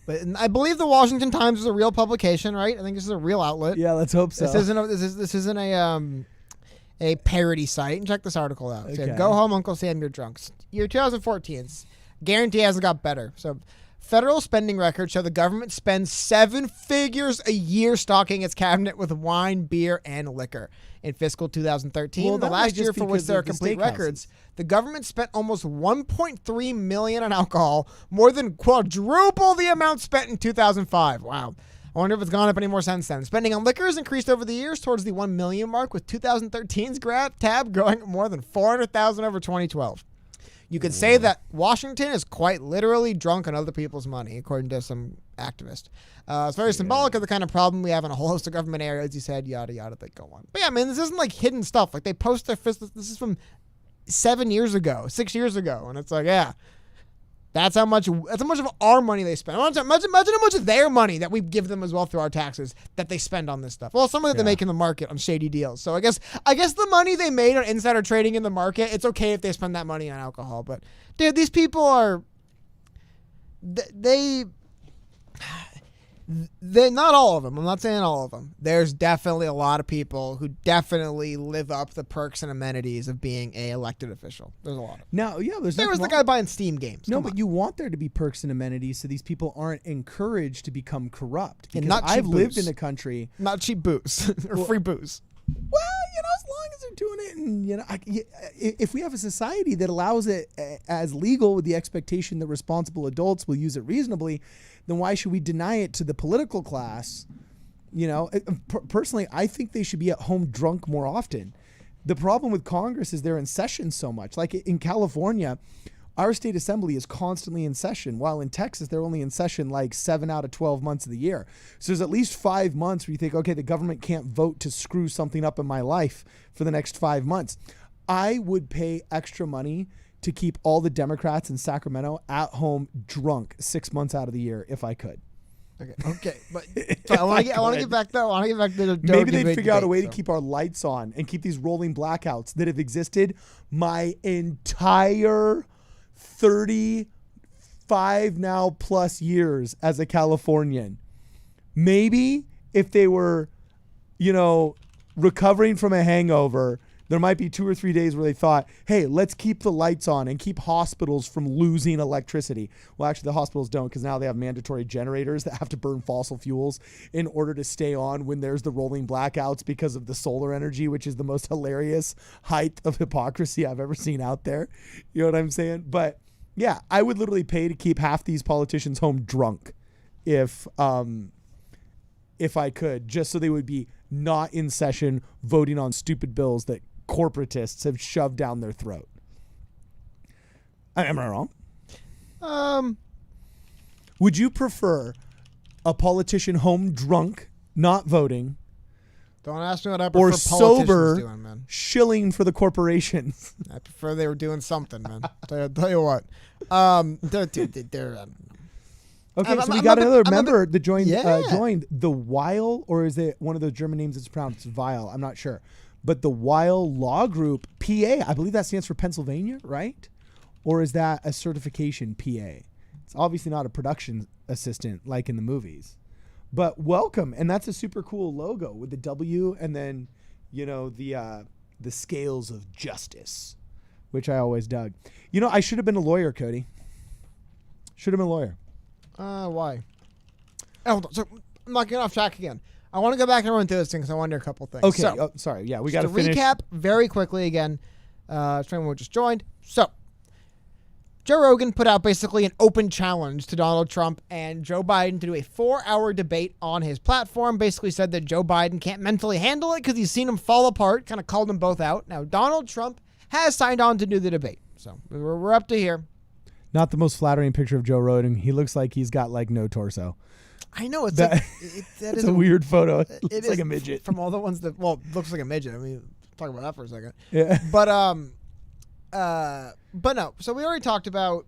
Speaker 2: But I believe the Washington Times is a real publication, right? I think this is a real outlet.
Speaker 3: Yeah, let's hope so.
Speaker 2: This isn't a parody site. And check this article out.
Speaker 3: Okay.
Speaker 2: So, go home, Uncle Sam, you're drunk. Year 2014. Guarantee it hasn't got better. So federal spending records show the government spends 7 figures a year stocking its cabinet with wine, beer, and liquor. In fiscal 2013, the last year for which there are complete records, the government spent almost $1.3 million on alcohol, more than quadruple the amount spent in 2005. Wow. I wonder if it's gone up any more since then. Spending on liquor has increased over the years towards the 1 million mark, with 2013's tab growing more than 400,000 over 2012. You could say that Washington is quite literally drunk on other people's money, according to some activist. It's very symbolic of the kind of problem we have in a whole host of government areas. He said, yada, yada, they go on. But yeah, man, this isn't like hidden stuff. Like they post their this is from 6 years ago. And it's like, yeah, that's how much of our money they spend. Imagine how much of their money that we give them as well through our taxes that they spend on this stuff. Well, some of it they make in the market on shady deals. So I guess the money they made on insider trading in the market, it's okay if they spend that money on alcohol. But dude, these people are they're not all of them. I'm not saying all of them. There's definitely a lot of people who definitely live up the perks and amenities of being a elected official. There's a lot of them.
Speaker 3: Now, yeah,
Speaker 2: there was the guy buying Steam games.
Speaker 3: No, but you want there to be perks and amenities so these people aren't encouraged to become corrupt.
Speaker 2: And
Speaker 3: because
Speaker 2: not cheap
Speaker 3: I've lived
Speaker 2: booze.
Speaker 3: in a country.
Speaker 2: Not cheap booze or free booze.
Speaker 3: Well, as long as they're doing it, and if we have a society that allows it as legal with the expectation that responsible adults will use it reasonably, then why should we deny it to the political class? Personally, I think they should be at home drunk more often. The problem with Congress is they're in session so much. Like in California, our state assembly is constantly in session, while in Texas, they're only in session like 7 out of 12 months of the year. So there's at least 5 months where you think, okay, the government can't vote to screw something up in my life for the next 5 months. I would pay extra money to keep all the Democrats in Sacramento at home drunk 6 months out of the year if I could.
Speaker 2: Okay, but so I want to get back though. I want to get back to the
Speaker 3: maybe they'd figure out a way to keep our lights on and keep these rolling blackouts that have existed my entire 35 now plus years as a Californian. Maybe if they were, recovering from a hangover, there might be 2 or 3 days where they thought, hey, let's keep the lights on and keep hospitals from losing electricity. Well, actually, the hospitals don't, because now they have mandatory generators that have to burn fossil fuels in order to stay on when there's the rolling blackouts because of the solar energy, which is the most hilarious height of hypocrisy I've ever seen out there. You know what I'm saying? But yeah, I would literally pay to keep half these politicians home drunk if I could, just so they would be not in session voting on stupid bills that corporatists have shoved down their throat. Am I wrong? Would you prefer a politician home drunk, not voting,
Speaker 2: don't ask me what I prefer
Speaker 3: or
Speaker 2: politicians
Speaker 3: sober,
Speaker 2: doing, man.
Speaker 3: shilling for the corporations?
Speaker 2: I prefer they were doing something, man. Tell you what. They're
Speaker 3: Okay, so we got another member that joined the Weil, or is it one of those German names that's pronounced Weil? I'm not sure. But the Weil Law Group, PA, I believe that stands for Pennsylvania, right? Or is that a certification PA? It's obviously not a production assistant like in the movies. But welcome, and that's a super cool logo with the W and then, the scales of justice, which I always dug. I should have been a lawyer, Cody. Should have been a lawyer.
Speaker 2: Why? Hold on. So I'm not getting off track again. I want to go back and run through this thing because I wonder a couple things.
Speaker 3: Okay.
Speaker 2: So,
Speaker 3: Sorry. Yeah, we got to
Speaker 2: to
Speaker 3: finish.
Speaker 2: recap very quickly again. For anyone who just joined. So, Joe Rogan put out basically an open challenge to Donald Trump and Joe Biden to do a 4-hour debate on his platform. Basically said that Joe Biden can't mentally handle it because he's seen him fall apart. Kind of called them both out. Now, Donald Trump has signed on to do the debate. So, we're up to here.
Speaker 3: Not the most flattering picture of Joe Rogan. He looks like he's got like no torso.
Speaker 2: I know. It's
Speaker 3: That,
Speaker 2: like, that
Speaker 3: it's
Speaker 2: is
Speaker 3: a weird photo. It
Speaker 2: It
Speaker 3: looks
Speaker 2: is
Speaker 3: like a midget.
Speaker 2: From all the ones that, well, it looks like a midget. I mean, talk about that for a second.
Speaker 3: Yeah.
Speaker 2: But no. So we already talked about.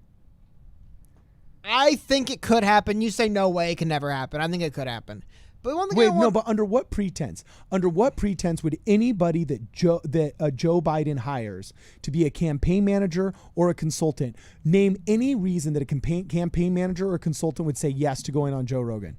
Speaker 2: I think it could happen. You say no way, it can never happen. I think it could happen. But one thing
Speaker 3: Wait, no, but under what pretense? Under what pretense would anybody that Joe Biden hires to be a campaign manager or a consultant name any reason that a campaign manager or a consultant would say yes to going on Joe Rogan?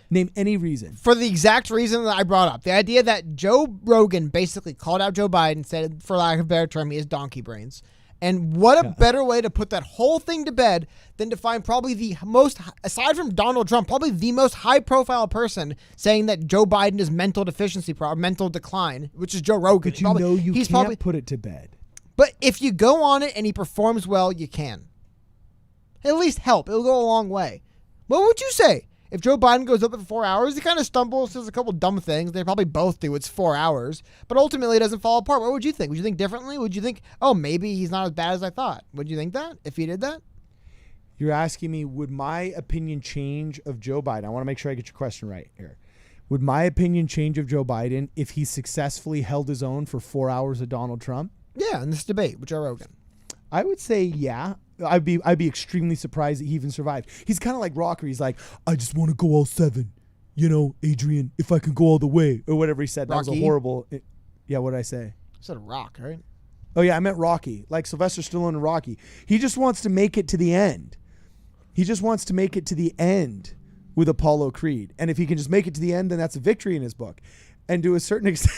Speaker 3: Name any reason.
Speaker 2: For the exact reason that I brought up. The idea that Joe Rogan basically called out Joe Biden, said, for lack of a better term, he has donkey brains. And what a better way to put that whole thing to bed than to find probably the most, aside from Donald Trump, probably the most high-profile person saying that Joe Biden is mental deficiency, mental decline, which is Joe Rogan.
Speaker 3: But you can't put it to bed.
Speaker 2: But if you go on it and he performs well, you can. At least help. It'll go a long way. What would you say? If Joe Biden goes up for 4 hours, he kind of stumbles, says a couple dumb things. They probably both do. It's 4 hours. But ultimately, it doesn't fall apart. What would you think? Would you think differently? Would you think, oh, maybe he's not as bad as I thought? Would you think that if he did that?
Speaker 3: You're asking me, would my opinion change of Joe Biden? I want to make sure I get your question right here. Would my opinion change of Joe Biden if he successfully held his own for 4 hours of Donald Trump?
Speaker 2: Yeah, in this debate with Joe Rogan.
Speaker 3: I would say, yeah. I'd be extremely surprised that he even survived. He's kind of like Rocker. He's like, I just want to go all 7. You know, Adrian, if I can go all the way. Or whatever he said. That was a horrible. Yeah, what did I say?
Speaker 2: You said Rock, right?
Speaker 3: Oh, yeah, I meant Rocky. Like Sylvester Stallone and Rocky. He just wants to make it to the end. He just wants to make it to the end with Apollo Creed. And if he can just make it to the end, then that's a victory in his book. And to a certain extent.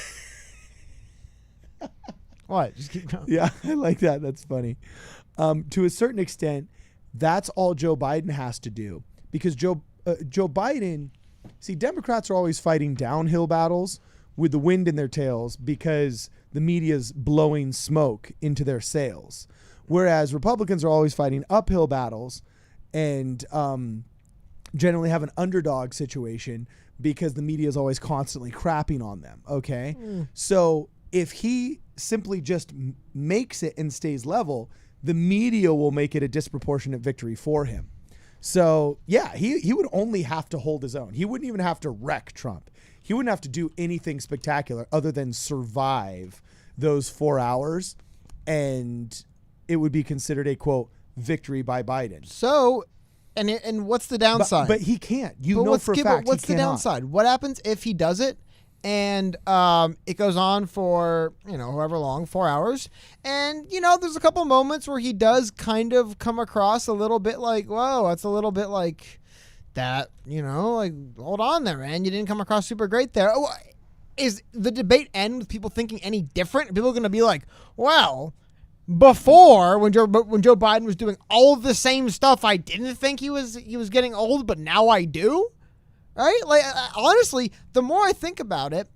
Speaker 2: What? Just keep going.
Speaker 3: Yeah, I like that. That's funny. To a certain extent, that's all Joe Biden has to do. Because Joe Biden, see, Democrats are always fighting downhill battles with the wind in their tails because the media's blowing smoke into their sails. Whereas Republicans are always fighting uphill battles and generally have an underdog situation because the media is always constantly crapping on them. Okay? So if he simply just makes it and stays level, the media will make it a disproportionate victory for him. So, yeah, he would only have to hold his own. He wouldn't even have to wreck Trump. He wouldn't have to do anything spectacular other than survive those 4 hours, and it would be considered a, quote, victory by Biden.
Speaker 2: So, and what's the downside?
Speaker 3: But he can't. You know for a fact
Speaker 2: what's
Speaker 3: he
Speaker 2: the
Speaker 3: cannot.
Speaker 2: downside? What happens if he does it? And it goes on for, however long, 4 hours. And, there's a couple moments where he does kind of come across a little bit like, whoa, that's a little bit like that, like, hold on there, man. You didn't come across super great there. Oh, is the debate end with people thinking any different? People are going to be like, well, before when Joe Biden was doing all the same stuff, I didn't think he was getting old, but now I do. Right? Like, honestly, the more I think about it,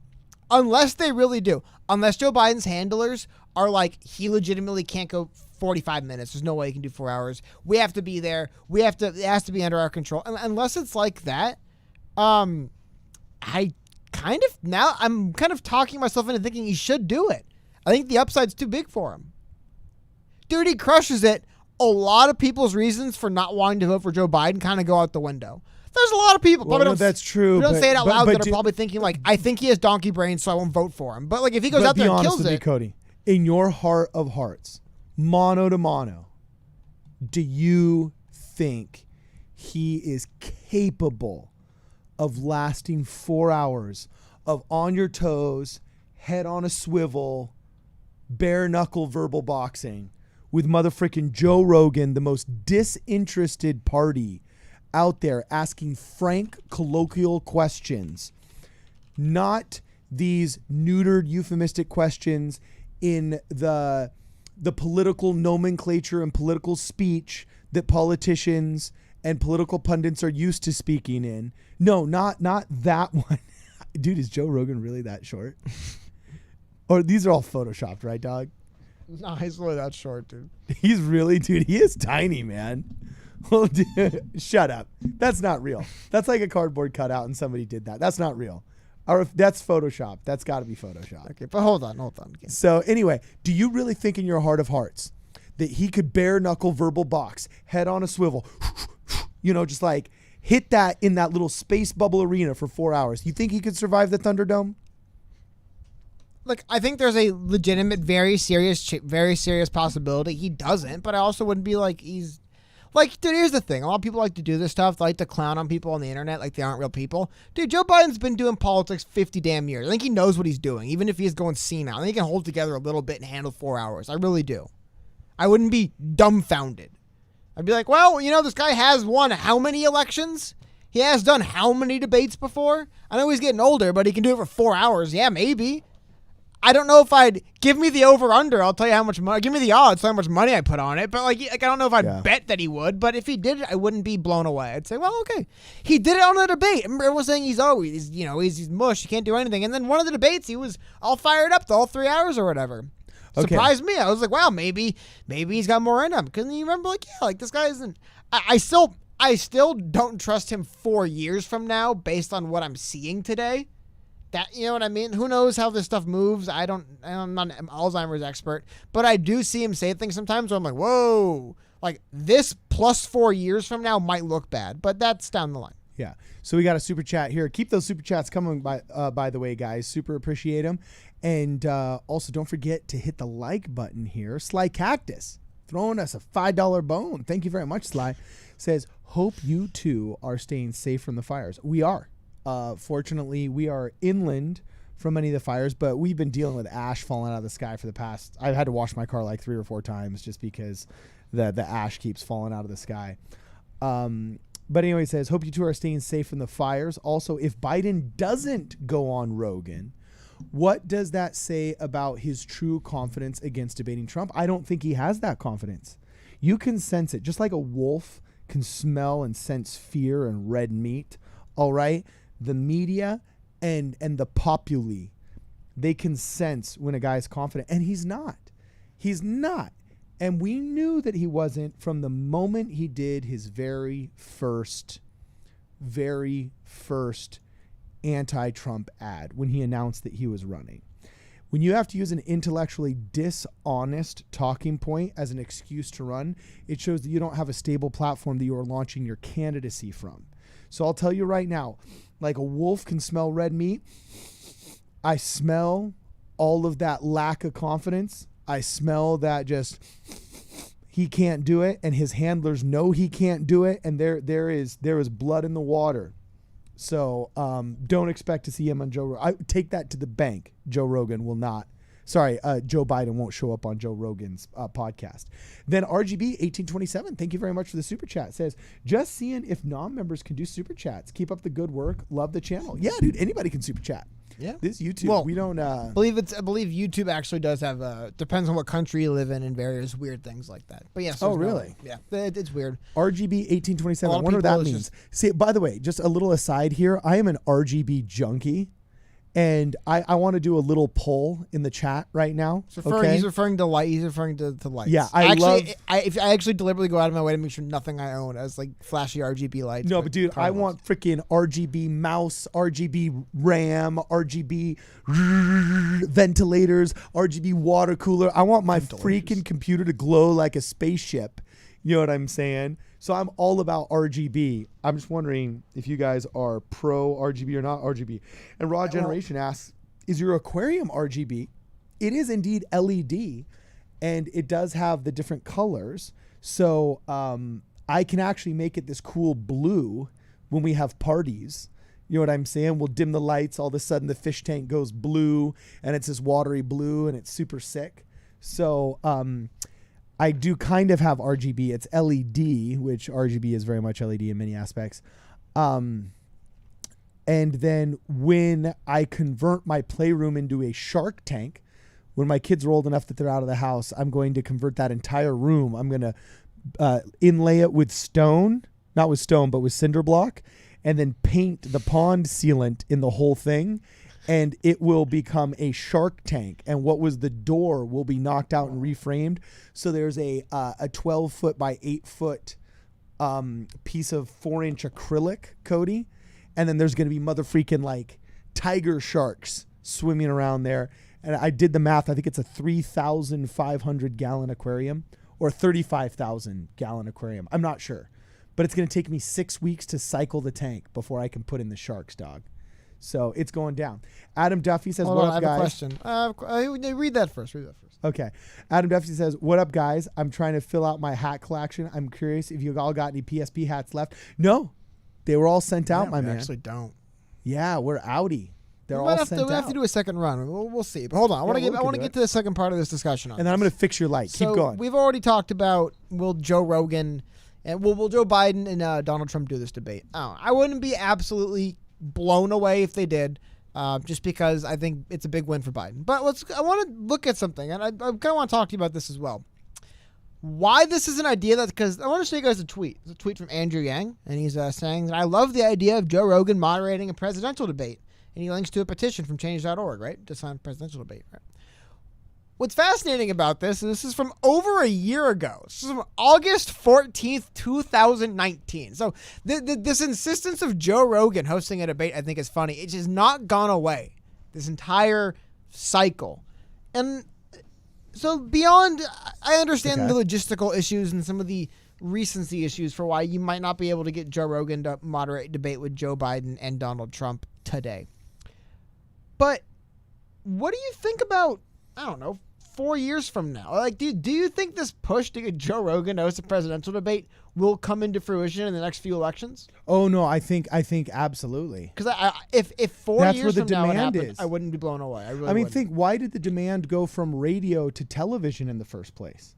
Speaker 2: unless they really do, unless Joe Biden's handlers are like, he legitimately can't go 45 minutes. There's no way he can do 4 hours. We have to be there. It has to be under our control. And unless it's like that, I'm kind of talking myself into thinking he should do it. I think the upside's too big for him. Dude, he crushes it. A lot of people's reasons for not wanting to vote for Joe Biden kind of go out the window. There's a lot of people.
Speaker 3: Well, that's true.
Speaker 2: Don't say it out loud. That are probably thinking like, I think he has donkey brains, so I won't vote for him. But like, if he goes out there and kills it,
Speaker 3: Cody, in your heart of hearts, mano to mano, do you think he is capable of lasting 4 hours of on your toes, head on a swivel, bare knuckle verbal boxing with motherfucking Joe Rogan, the most disinterested party out there, asking frank colloquial questions, not these neutered euphemistic questions in the political nomenclature and political speech that politicians and political pundits are used to speaking in. No, not that one. Dude, is Joe Rogan really that short? Or these are all photoshopped, right, dog?
Speaker 2: No, he's really that short, dude.
Speaker 3: He's really, dude, he is tiny, man. Well, dude, shut up. That's not real. That's like a cardboard cutout and somebody did that. That's not real. Or if that's Photoshop, that's got to be Photoshop.
Speaker 2: Okay, but hold on. Okay.
Speaker 3: So anyway, do you really think in your heart of hearts that he could bare knuckle verbal box, head on a swivel, just like hit that in that little space bubble arena for 4 hours? You think he could survive the Thunderdome?
Speaker 2: Look, I think there's a legitimate, very serious possibility he doesn't, but I also wouldn't be like he's... Like, dude, here's the thing. A lot of people like to do this stuff. They like to clown on people on the internet like they aren't real people. Dude, Joe Biden's been doing politics 50 damn years. I think he knows what he's doing, even if he's going senile. I think he can hold together a little bit and handle 4 hours. I really do. I wouldn't be dumbfounded. I'd be like, well, this guy has won how many elections? He has done how many debates before? I know he's getting older, but he can do it for 4 hours. Yeah, maybe. I don't know if I'd give me the over-under. I'll tell you how much money. Give me the odds, how much money I put on it. But like I don't know if I'd bet that he would. But if he did it, I wouldn't be blown away. I'd say, well, okay, he did it on a debate. Everyone's saying he's mush. He can't do anything. And then one of the debates, he was all fired up the whole 3 hours or whatever.
Speaker 3: Okay.
Speaker 2: Surprised me. I was like, wow, maybe he's got more in him. Because you remember, this guy isn't. I still don't trust him 4 years from now based on what I'm seeing today. That, you know what I mean? Who knows how this stuff moves? I'm not an Alzheimer's expert, but I do see him say things sometimes where I'm like, whoa, like this plus 4 years from now might look bad, but that's down the line.
Speaker 3: Yeah. So we got a super chat here. Keep those super chats coming by the way, guys. Super appreciate them. And also don't forget to hit the like button here. Sly Cactus throwing us a $5 bone. Thank you very much, Sly. Says, hope you too are staying safe from the fires. We are. Fortunately, we are inland from many of the fires, but we've been dealing with ash falling out of the sky for the past... I've had to wash my car like 3 or 4 times just because the ash keeps falling out of the sky. But anyway, it says, hope you two are staying safe from the fires. Also, if Biden doesn't go on Rogan, what does that say about his true confidence against debating Trump? I don't think he has that confidence. You can sense it. Just like a wolf can smell and sense fear and red meat, all right? The media and the populi, they can sense when a guy's confident, and he's not. He's not. And we knew that he wasn't from the moment he did his very first anti-Trump ad when he announced that he was running. When you have to use an intellectually dishonest talking point as an excuse to run, it shows that you don't have a stable platform that you are launching your candidacy from. So I'll tell you right now, like a wolf can smell red meat, I smell all of that lack of confidence. I smell that just he can't do it, and his handlers know he can't do it, and there is blood in the water. So don't expect to see him on Joe Rogan. I take that to the bank. Joe Rogan will not. Sorry, Joe Biden won't show up on Joe Rogan's podcast. Then RGB 1827, thank you very much for the super chat. Says, just seeing if non-members can do super chats. Keep up the good work. Love the channel. Yeah, dude, anybody can super chat.
Speaker 2: Yeah.
Speaker 3: This YouTube,
Speaker 2: well,
Speaker 3: we don't...
Speaker 2: I believe YouTube actually does have... depends on what country you live in and various weird things like that. But yes.
Speaker 3: Oh, really?
Speaker 2: Yeah, it's weird.
Speaker 3: RGB 1827, I wonder what that means. See, by the way, just a little aside here, I am an RGB junkie. And I want to do a little poll in the chat right now.
Speaker 2: He's referring to light. He's referring to lights.
Speaker 3: Yeah,
Speaker 2: I actually deliberately go out of my way to make sure nothing I own has like flashy RGB lights.
Speaker 3: No, but dude, I want freaking RGB mouse, RGB RAM, RGB ventilators, RGB water cooler. I want my freaking computer to glow like a spaceship. You know what I'm saying? So I'm all about RGB. I'm just wondering if you guys are pro RGB or not RGB. And Raw Generation asks, is your aquarium RGB? It is indeed LED, and it does have the different colors. So I can actually make it this cool blue when we have parties. You know what I'm saying? We'll dim the lights. All of a sudden, the fish tank goes blue, and it's this watery blue, and it's super sick. So I do kind of have RGB. It's LED, which RGB is very much LED in many aspects. And then when I convert my playroom into a shark tank, when my kids are old enough that they're out of the house, I'm going to convert that entire room. I'm going to inlay it with stone, not with stone, but with cinder block. and then paint the pond sealant in the whole thing, and it will become a shark tank. And what was the door will be knocked out and reframed. So there's a 12 foot by 8 foot piece of 4-inch acrylic, Cody, and then there's going to be mother freaking like tiger sharks swimming around there. And I did the math. I think it's a 3,500 gallon aquarium or 35,000 gallon aquarium. I'm not sure, but it's going to take me 6 weeks to cycle the tank before I can put in the sharks, dog. So it's going down. Adam Duffy says,
Speaker 2: Hold
Speaker 3: what
Speaker 2: on,
Speaker 3: up,
Speaker 2: I have
Speaker 3: guys?
Speaker 2: a question. Read that first.
Speaker 3: Okay. Adam Duffy says, what up, guys? I'm trying to fill out my hat collection. I'm curious if you all got any PSP hats left. No, they were all sent out, my man.
Speaker 2: Actually don't.
Speaker 3: Yeah, we're outie. They're
Speaker 2: We
Speaker 3: all sent out.
Speaker 2: We have to do a second run. We'll see. But hold on. I want to get to the second part of this discussion on
Speaker 3: And then I'm going to fix your light.
Speaker 2: So
Speaker 3: Keep going.
Speaker 2: We've already talked about will Joe Rogan and will Joe Biden and Donald Trump do this debate? I wouldn't be absolutely blown away if they did, just because I think it's a big win for Biden. But I want to look at something, and I kind of want to talk to you about this as well. Why this is an idea because I want to show you guys a tweet. It's a tweet from Andrew Yang, and he's saying that I love the idea of Joe Rogan moderating a presidential debate. And he links to a petition from change.org, right? To sign a presidential debate, right? What's fascinating about this is from over a year ago. This is from August 14th, 2019. So this insistence of Joe Rogan hosting a debate, I think, is funny. It's just not gone away, this entire cycle. And so beyond, I understand the logistical issues and some of the recency issues for why you might not be able to get Joe Rogan to moderate debate with Joe Biden and Donald Trump today. But what do you think about, I don't know, 4 years from now? Like, do you think this push to get Joe Rogan to host a presidential debate will come into fruition in the next few elections?
Speaker 3: Oh no, I think absolutely.
Speaker 2: Because if 4
Speaker 3: That's
Speaker 2: years
Speaker 3: where the
Speaker 2: from now it
Speaker 3: demand
Speaker 2: happened,
Speaker 3: is.
Speaker 2: I wouldn't be blown away.
Speaker 3: I mean, think, why did the demand go from radio to television in the first place?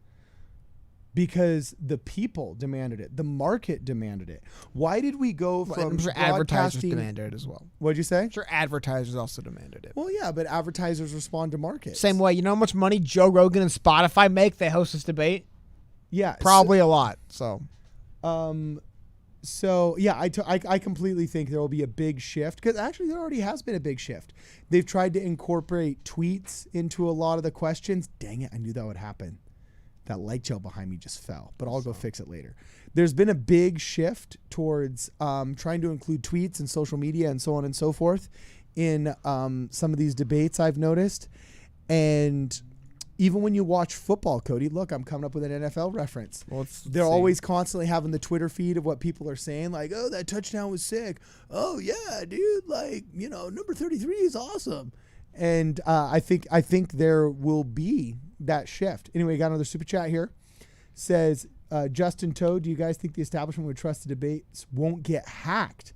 Speaker 3: Because the people demanded it. The market demanded it. Why did we go from
Speaker 2: I'm sure advertisers demanded it as well.
Speaker 3: What'd you say?
Speaker 2: I'm sure advertisers also demanded it.
Speaker 3: Well, yeah, but advertisers respond to markets.
Speaker 2: Same way. You know how much money Joe Rogan and Spotify make? They host this debate?
Speaker 3: Yeah.
Speaker 2: Probably a lot. So
Speaker 3: yeah, I completely think there will be a big shift, because actually there already has been a big shift. They've tried to incorporate tweets into a lot of the questions. Dang it, I knew that would happen. That light gel behind me just fell, but I'll go fix it later. There's been a big shift towards trying to include tweets and social media and so on and so forth in some of these debates, I've noticed. And even when you watch football, Cody, look, I'm coming up with an NFL reference.
Speaker 2: Well,
Speaker 3: they're always constantly having the Twitter feed of what people are saying, like, oh, that touchdown was sick. Oh, yeah, dude, like, number 33 is awesome. And I think there will be that shift. Anyway, got another super chat here. Says, Justin Toad, do you guys think the establishment would trust the debates won't get hacked?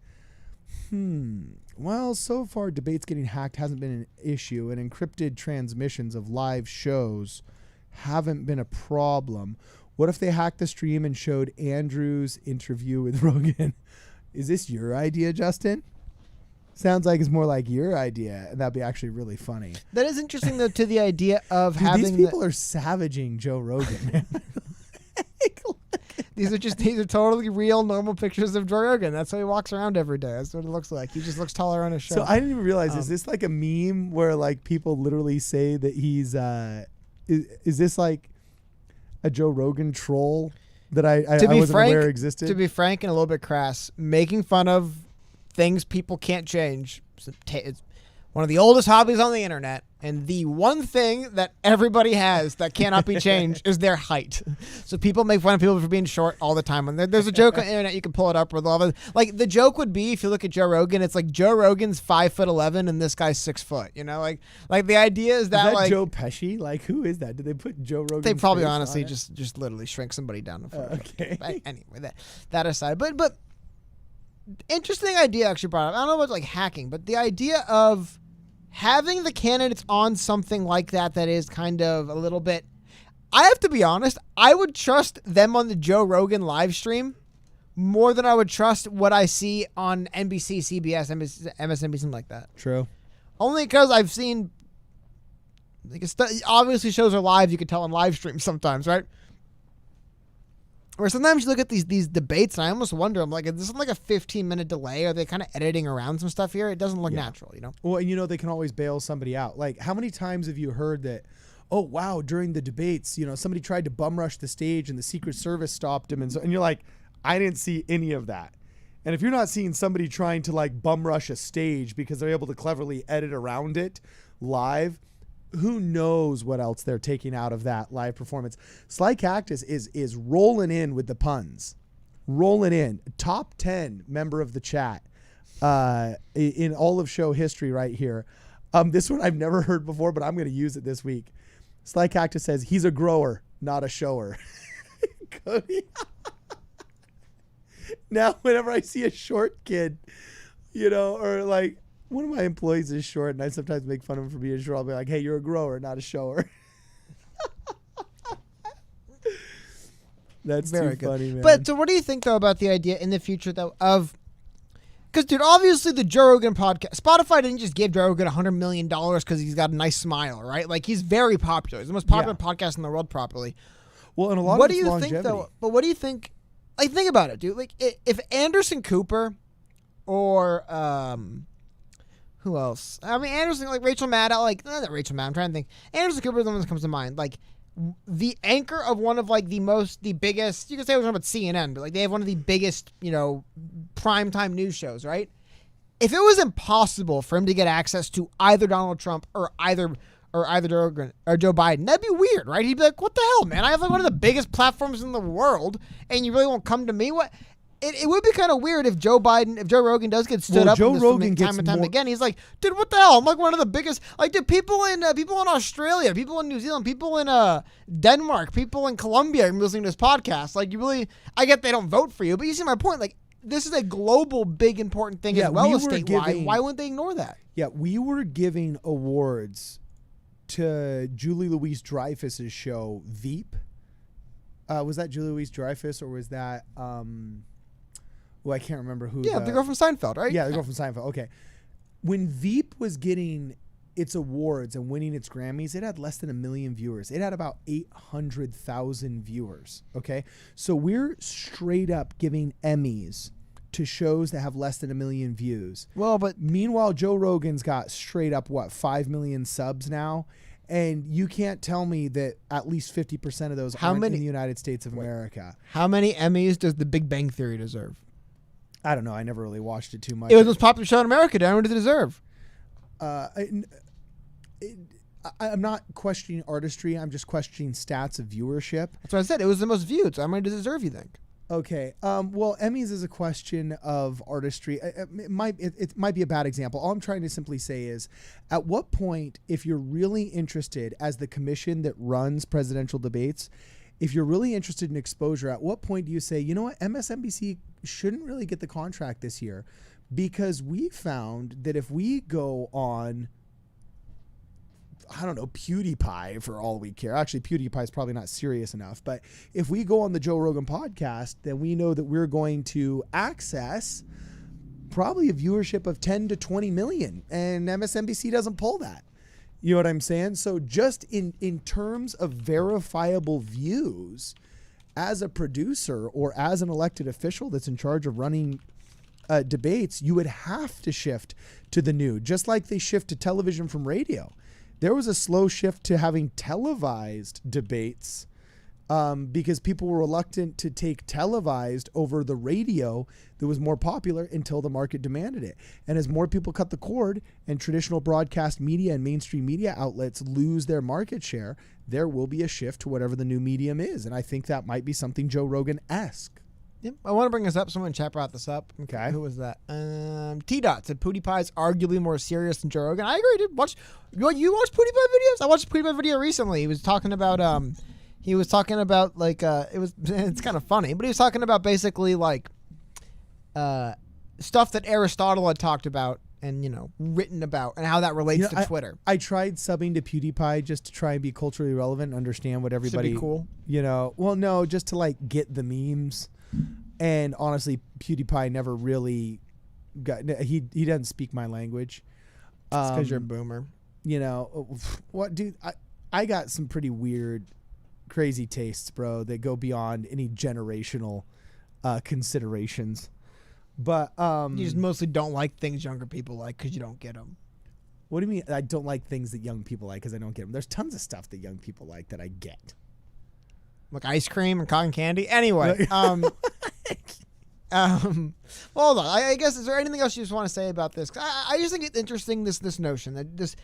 Speaker 3: Well, so far debates getting hacked hasn't been an issue, and encrypted transmissions of live shows haven't been a problem. What if they hacked the stream and showed Andrew's interview with Rogan? Is this your idea, Justin? Sounds like it's more like your idea, and that'd be actually really funny.
Speaker 2: That is interesting, though, to the idea of
Speaker 3: Dude,
Speaker 2: having
Speaker 3: these people are savaging Joe Rogan, man.
Speaker 2: These are totally real, normal pictures of Joe Rogan. That's how he walks around every day. That's what it looks like. He just looks taller on his show.
Speaker 3: So I didn't even realize, is this like a meme where like people literally say that he's is this like a Joe Rogan troll that I wasn't aware existed?
Speaker 2: To be frank and a little bit crass, making fun of things people can't change. It's one of the oldest hobbies on the internet, and the one thing that everybody has that cannot be changed is their height. So people make fun of people for being short all the time. And there's a joke on the internet, you can pull it up, where like the joke would be, if you look at Joe Rogan, it's like Joe Rogan's 5'11" and this guy's 6 foot. Like the idea is that like
Speaker 3: Joe Pesci. Like, who is that? Did they put Joe Rogan?
Speaker 2: They probably honestly just literally shrink somebody down.
Speaker 3: Okay.
Speaker 2: But anyway, that aside, but interesting idea actually brought up. I don't know about like hacking, but the idea of having the candidates on something like that is kind of a little bit, I have to be honest, I would trust them on the Joe Rogan live stream more than I would trust what I see on NBC, CBS, MSNBC, something like that.
Speaker 3: True.
Speaker 2: Only because I've seen, like, obviously shows are live, you can tell on live streams sometimes, right? Where sometimes you look at these debates and I almost wonder, I'm like, is this like a 15-minute delay? Are they kind of editing around some stuff here? It doesn't look natural, you know?
Speaker 3: Well, and you know, they can always bail somebody out. Like, how many times have you heard that, oh, wow, during the debates, you know, somebody tried to bum rush the stage and the Secret Service stopped him. And you're like, I didn't see any of that. And if you're not seeing somebody trying to like bum rush a stage because they're able to cleverly edit around it live, who knows what else they're taking out of that live performance. Sly Cactus is rolling in with the puns. Rolling in. Top 10 member of the chat in all of show history right here. This one I've never heard before, but I'm going to use it this week. Sly Cactus says, he's a grower, not a shower. Cody. Now, whenever I see a short kid, you know, or like one of my employees is short and I sometimes make fun of him for being short, I'll be like, hey, you're a grower, not a shower. That's
Speaker 2: Very
Speaker 3: too
Speaker 2: good.
Speaker 3: funny, man.
Speaker 2: But so what do you think, though, about the idea in the future, though, of... Because, dude, obviously the Joe Rogan podcast... Spotify didn't just give Joe Rogan $100 million because he's got a nice smile, right? Like, he's very popular. He's the most popular podcast in the world, properly.
Speaker 3: Well, and a lot
Speaker 2: what
Speaker 3: of
Speaker 2: do
Speaker 3: it's
Speaker 2: you
Speaker 3: longevity.
Speaker 2: think, though? But what do you think... Like, think about it, dude. Like, if Anderson Cooper or... who else? I mean, Anderson, like Rachel Maddow, like, not Rachel Maddow, I'm trying to think. Anderson Cooper is the one that comes to mind. Like, the anchor of one of, like, the biggest, you could say it was about CNN, but, like, they have one of the biggest, you know, primetime news shows, right? If it was impossible for him to get access to either Donald Trump or either Joe Rogan or Joe Biden, that'd be weird, right? He'd be like, what the hell, man? I have, like, one of the biggest platforms in the world, and you really won't come to me? What? It would be kind of weird if Joe Rogan does get stood up
Speaker 3: Joe
Speaker 2: on this
Speaker 3: Rogan
Speaker 2: time
Speaker 3: gets
Speaker 2: and time
Speaker 3: more-
Speaker 2: again. He's like, dude, what the hell? I'm like one of the biggest. Like, dude, people in Australia, people in New Zealand, people in Denmark, people in Colombia are listening to this podcast. Like, I get they don't vote for you, but you see my point. Like, this is a global, big, important thing as well as statewide. Why wouldn't they ignore that?
Speaker 3: Yeah, we were giving awards to Julie Louis-Dreyfus's show, Veep. Was that Julie Louis-Dreyfus or was that... Well, I can't remember who.
Speaker 2: Yeah, the girl from Seinfeld, right?
Speaker 3: Yeah, the girl from Seinfeld. Okay. When Veep was getting its awards and winning its Grammys, it had less than 1 million viewers. It had about 800,000 viewers. Okay. So we're straight up giving Emmys to shows that have less than 1 million views.
Speaker 2: Well, but
Speaker 3: meanwhile, Joe Rogan's got straight up, 5 million subs now. And you can't tell me that at least 50% of those aren't in the United States of America.
Speaker 2: How many Emmys does The Big Bang Theory deserve?
Speaker 3: I don't know. I never really watched it too much.
Speaker 2: It was the most popular show in America. Dan, what did it deserve?
Speaker 3: I'm not questioning artistry. I'm just questioning stats of viewership.
Speaker 2: That's what I said. It was the most viewed. So how many does it deserve, you think?
Speaker 3: Okay. Well, Emmys is a question of artistry. It might be a bad example. All I'm trying to simply say is, at what point, if you're really interested, as the commission that runs presidential debates, if you're really interested in exposure, at what point do you say, you know what, MSNBC shouldn't really get the contract this year? Because we found that if we go on, I don't know, PewDiePie for all we care. Actually, PewDiePie is probably not serious enough. But if we go on the Joe Rogan podcast, then we know that we're going to access probably a viewership of 10 to 20 million. And MSNBC doesn't pull that. You know what I'm saying? So just in terms of verifiable views, as a producer or as an elected official that's in charge of running debates, you would have to shift to the new, just like they shift to television from radio. There was a slow shift to having televised debates because people were reluctant to take televised over the radio that was more popular until the market demanded it. And as more people cut the cord and traditional broadcast media and mainstream media outlets lose their market share, there will be a shift to whatever the new medium is. And I think that might be something Joe Rogan-esque.
Speaker 2: Yep. I want to bring this up. Someone in chat brought this up.
Speaker 3: Okay.
Speaker 2: Who was that? T-Dot said PewDiePie is arguably more serious than Joe Rogan. I agree, dude. You watch PewDiePie videos? I watched a PewDiePie video recently. He was talking about like it's kind of funny, but he was talking about basically like stuff that Aristotle had talked about and, you know, written about and how that relates to Twitter.
Speaker 3: I tried subbing to PewDiePie just to try and be culturally relevant and understand what everybody...
Speaker 2: Should be cool.
Speaker 3: You know, well, no, just to like get the memes. And honestly, PewDiePie never really got... He doesn't speak my language.
Speaker 2: It's because you're a boomer.
Speaker 3: You know, what, dude? I got some pretty weird crazy tastes, bro, that go beyond any generational considerations. But
Speaker 2: You just mostly don't like things younger people like because you don't get them.
Speaker 3: what do you mean? I don't like things that young people like because I don't get them. There's tons of stuff that young people like that I get.
Speaker 2: Like ice cream and cotton candy. Anyway, well, hold on. I guess, is there anything else you just want to say about this? I just think it's interesting, this notion that this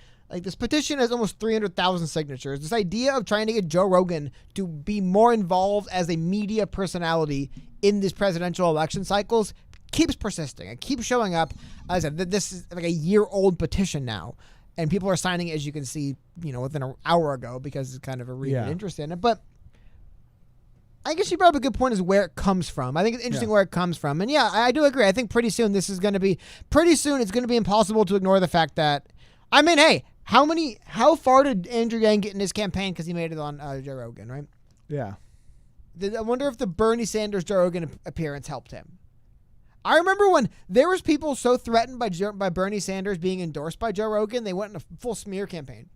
Speaker 2: petition has almost 300,000 signatures. This idea of trying to get Joe Rogan to be more involved as a media personality in these presidential election cycles keeps persisting. It keeps showing up. As I said, this is like a year-old petition now, and people are signing it, as you can see, within an hour ago, because it's kind of a renewed interest in it. But I guess you brought up a good point is where it comes from. I think it's interesting where it comes from. And yeah, I do agree. I think pretty soon it's going to be impossible to ignore the fact that, I mean, hey, how far did Andrew Yang get in his campaign because he made it on Joe Rogan, right?
Speaker 3: Yeah.
Speaker 2: I wonder if the Bernie Sanders Joe Rogan appearance helped him. I remember when there was people so threatened by Bernie Sanders being endorsed by Joe Rogan, they went in a full smear campaign.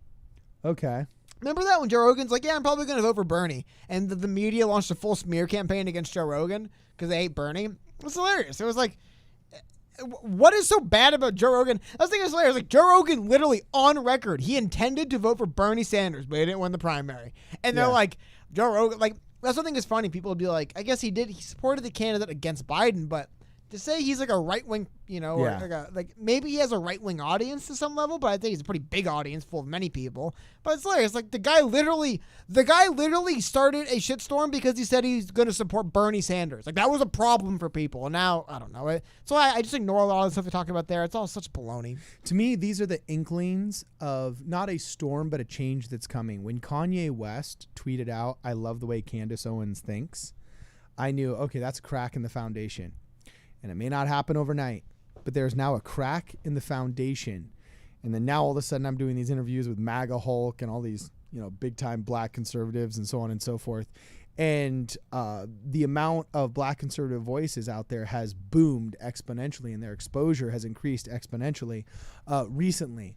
Speaker 3: Okay.
Speaker 2: Remember that when Joe Rogan's like, yeah, I'm probably going to vote for Bernie. And the media launched a full smear campaign against Joe Rogan because they hate Bernie. It was hilarious. It was like, what is so bad about Joe Rogan? I was thinking it was hilarious. Like, Joe Rogan literally on record, he intended to vote for Bernie Sanders, but he didn't win the primary. And they're like, Joe Rogan, like, that's something that's funny. People would be like, I guess he supported the candidate against Biden, but to say he's like a right-wing, or like maybe he has a right-wing audience to some level, but I think he's a pretty big audience full of many people. But it's hilarious. Like the guy literally started a shitstorm because he said he's going to support Bernie Sanders. Like that was a problem for people. And now, I don't know. So I just ignore a lot of the stuff we're talking about there. It's all such baloney.
Speaker 3: To me, these are the inklings of not a storm, but a change that's coming. When Kanye West tweeted out, "I love the way Candace Owens thinks," I knew, okay, that's a crack in the foundation. And it may not happen overnight, but there's now a crack in the foundation. And then now all of a sudden I'm doing these interviews with MAGA Hulk and all these, big time black conservatives and so on and so forth. And the amount of black conservative voices out there has boomed exponentially, and their exposure has increased exponentially recently,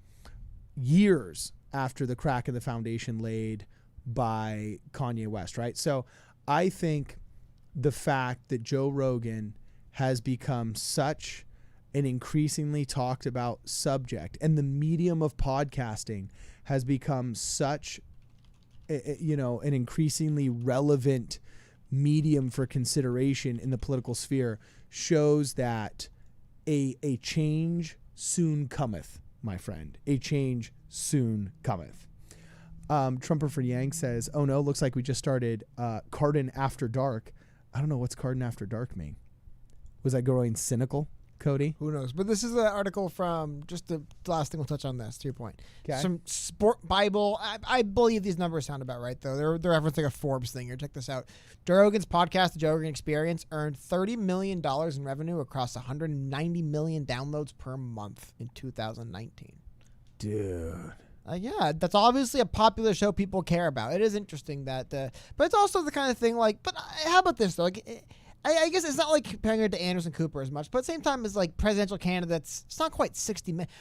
Speaker 3: years after the crack in the foundation laid by Kanye West, right? So I think the fact that Joe Rogan has become such an increasingly talked about subject, and the medium of podcasting has become such, an increasingly relevant medium for consideration in the political sphere, shows that a change soon cometh, my friend. A change soon cometh. Trumper for Yang says, "Oh no, looks like we just started Cardin After Dark." I don't know what's Cardin After Dark mean. Was I growing cynical, Cody?
Speaker 2: Who knows? But this is an article from, just the last thing we'll touch on this, to your point.
Speaker 3: Okay.
Speaker 2: Some Sport Bible. I believe these numbers sound about right, though. They're referencing a Forbes thing here. Check this out. Joe Rogan's podcast, The Joe Rogan Experience, earned $30 million in revenue across 190 million downloads per month in 2019.
Speaker 3: Dude.
Speaker 2: Yeah, that's obviously a popular show people care about. It is interesting that, but it's also the kind of thing like, but how about this, though? Like, I guess it's not like comparing it to Anderson Cooper as much, but at the same time as like presidential candidates, it's not quite 60 minutes.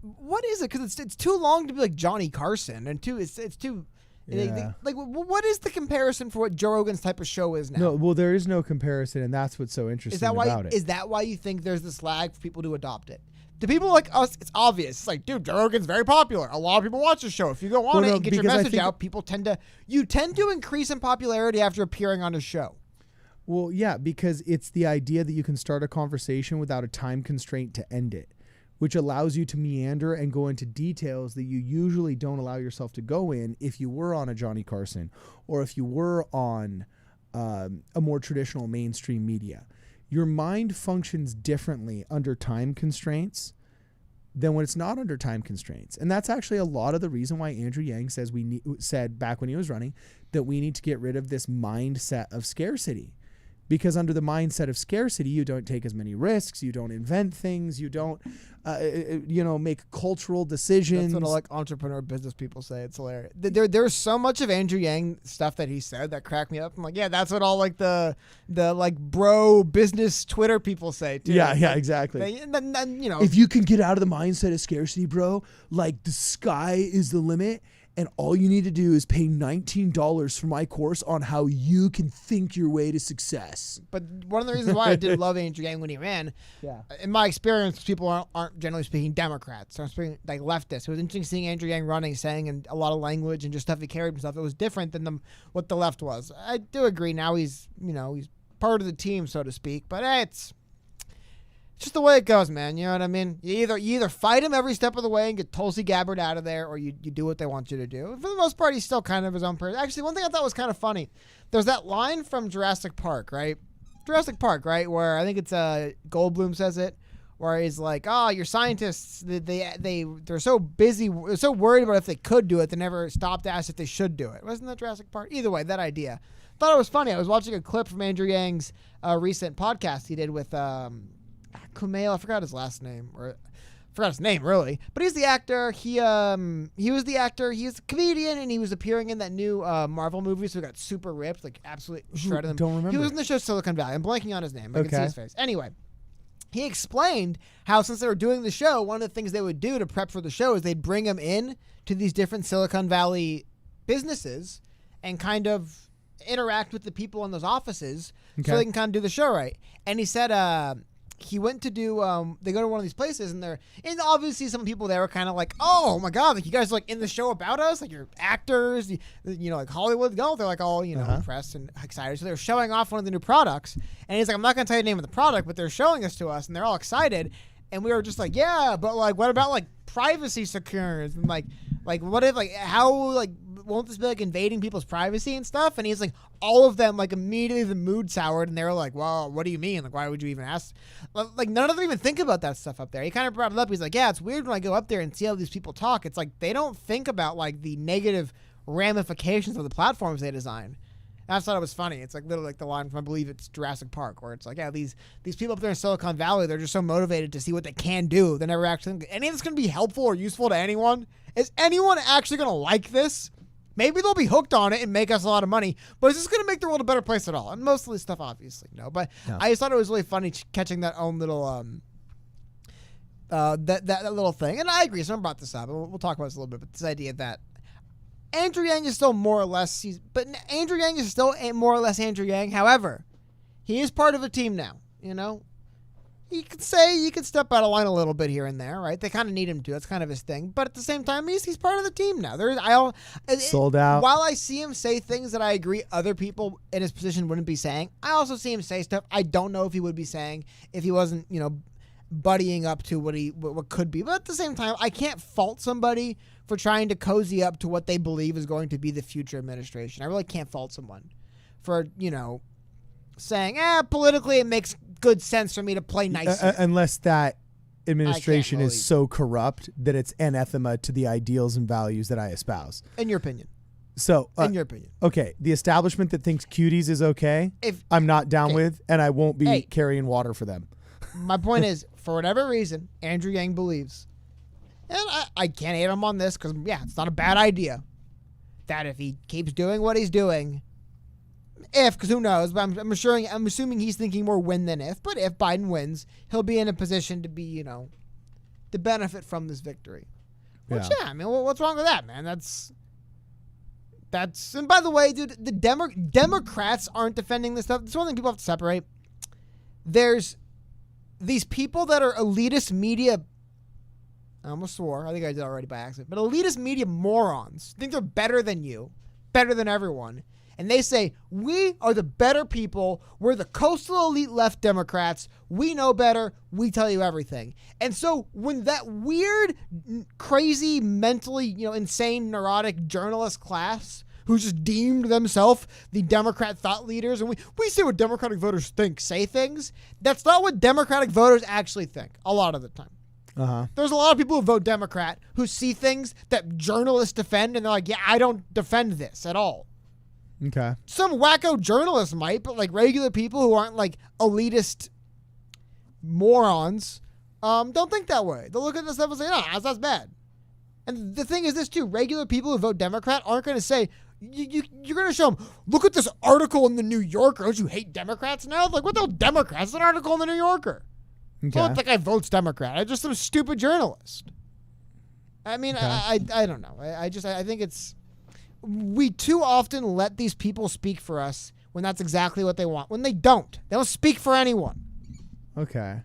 Speaker 2: What is it? Because it's too long to be like Johnny Carson, and it's too.
Speaker 3: Yeah.
Speaker 2: Like, what is the comparison for what Joe Rogan's type of show is now?
Speaker 3: No, well, there is no comparison, and that's what's so interesting about it.
Speaker 2: Is that why you think there's this lag for people to adopt it? To people like us, it's obvious. It's like, dude, Joe Rogan's very popular. A lot of people watch the show. If you go on it and get your message out, people tend to increase in popularity after appearing on a show.
Speaker 3: Well, yeah, because it's the idea that you can start a conversation without a time constraint to end it, which allows you to meander and go into details that you usually don't allow yourself to go in if you were on a Johnny Carson or if you were on a more traditional mainstream media. Your mind functions differently under time constraints than when it's not under time constraints. And that's actually a lot of the reason why Andrew Yang said back when he was running that we need to get rid of this mindset of scarcity. Because under the mindset of scarcity, you don't take as many risks, you don't invent things, you don't, make cultural decisions.
Speaker 2: That's what like entrepreneur business people say. It's hilarious. There's so much of Andrew Yang stuff that he said that cracked me up. I'm like, yeah, that's what all like the like bro business Twitter people say too.
Speaker 3: Yeah, exactly.
Speaker 2: Then,
Speaker 3: if you can get out of the mindset of scarcity, bro, like the sky is the limit. and all you need to do is pay $19 for my course on how you can think your way to success.
Speaker 2: But one of the reasons why I did love Andrew Yang when he ran, in my experience, people aren't generally speaking Democrats. They're speaking like leftists. It was interesting seeing Andrew Yang running, saying and a lot of language and just stuff he carried himself. It was different than what the left was. I do agree. Now he's part of the team, so to speak. But it's just the way it goes, man. You know what I mean? You either fight him every step of the way and get Tulsi Gabbard out of there, or you do what they want you to do. For the most part, he's still kind of his own person. Actually, one thing I thought was kind of funny. There's that line from Jurassic Park, right? Where I think it's Goldblum says it, where he's like, "Oh, your scientists, they're so busy, so worried about if they could do it, they never stopped to ask if they should do it." Wasn't that Jurassic Park? Either way, that idea. Thought it was funny. I was watching a clip from Andrew Yang's recent podcast he did with Kumail. I forgot his last name, or I forgot his name really. But he's the actor. He was the actor. He's a comedian, and he was appearing in that new Marvel movie. So he got super ripped, like absolutely shredded.
Speaker 3: Don't remember.
Speaker 2: He was in the show Silicon Valley. I'm blanking on his name. I can see his face. Anyway, he explained how since they were doing the show, one of the things they would do to prep for the show is they'd bring him in to these different Silicon Valley businesses and kind of interact with the people in those offices so they can kind of do the show right. And he said he went to do they go to one of these places and obviously some people there were kind of like, oh my god, like you guys are like in the show about us, like you're actors, you know, like Hollywood go. They're like all impressed and excited, so they're showing off one of the new products, and he's like, I'm not gonna tell you the name of the product, but they're showing this to us and they're all excited, and we were just like, yeah, but like what about like privacy secures and like what if like how like won't this be like invading people's privacy and stuff? And he's like, all of them like immediately the mood soured and they were like, well, what do you mean? Like, why would you even ask? Like none of them even think about that stuff up there. He kind of brought it up. He's like, yeah, it's weird when I go up there and see how these people talk. It's like they don't think about like the negative ramifications of the platforms they design. And I thought it was funny. It's like literally like the line from, I believe it's Jurassic Park, where it's like, yeah, these people up there in Silicon Valley, they're just so motivated to see what they can do. They never actually think any of this going to be helpful or useful to anyone. Is anyone actually going to like this? Maybe they'll be hooked on it and make us a lot of money, but is this going to make the world a better place at all? And most of this stuff, obviously, no. But I just thought it was really funny catching that own little that little thing. And I agree. Someone brought this up, and we'll talk about this a little bit. But this idea that Andrew Yang is still more or less, Andrew Yang is still more or less Andrew Yang. However, he is part of a team now. You know, you could step out of line a little bit here and there, right? They kind of need him to. That's kind of his thing. But at the same time, he's part of the team now.
Speaker 3: Sold out.
Speaker 2: While I see him say things that I agree other people in his position wouldn't be saying, I also see him say stuff I don't know if he would be saying if he wasn't, buddying up to what could be. But at the same time, I can't fault somebody for trying to cozy up to what they believe is going to be the future administration. I really can't fault someone for, saying, politically it makes good sense for me to play nice.
Speaker 3: Unless that administration is so corrupt that it's anathema to the ideals and values that I espouse.
Speaker 2: In your opinion.
Speaker 3: So,
Speaker 2: in your opinion.
Speaker 3: Okay, the establishment that thinks cuties is okay, I'm not down with, and I won't be carrying water for them.
Speaker 2: My point is, for whatever reason, Andrew Yang believes, and I can't hate him on this because, it's not a bad idea, that if he keeps doing what he's doing, because who knows, but I'm assuming he's thinking more win than if, but if Biden wins, he'll be in a position to be, to benefit from this victory. Which, what's wrong with that, man? That's, and by the way, dude, the Democrats aren't defending this stuff. That's one thing people have to separate. There's these people that are elitist media, I almost swore, I think I did already by accident, but elitist media morons think they're better than you, better than everyone. And they say, we are the better people. We're the coastal elite left Democrats. We know better. We tell you everything. And so when that weird, crazy, mentally, insane, neurotic journalist class who just deemed themselves the Democrat thought leaders, and we say what Democratic voters think, say things, that's not what Democratic voters actually think a lot of the time. There's a lot of people who vote Democrat who see things that journalists defend, and they're like, yeah, I don't defend this at all.
Speaker 3: Okay. Some
Speaker 2: wacko journalists might, but like regular people who aren't like elitist morons don't think that way. They'll look at this stuff and say, no, that's bad. And the thing is this too, regular people who vote Democrat aren't going to say, you're going to show them, look at this article in the New Yorker. Don't you hate Democrats now? Like, what the hell, Democrats? It's an article in the New Yorker. Okay. I don't think I votes Democrat. I'm just some stupid journalist. I mean,
Speaker 3: Okay.
Speaker 2: I don't know. I think it's we too often let these people speak for us when that's exactly what they want. When they don't speak for anyone.
Speaker 3: Okay.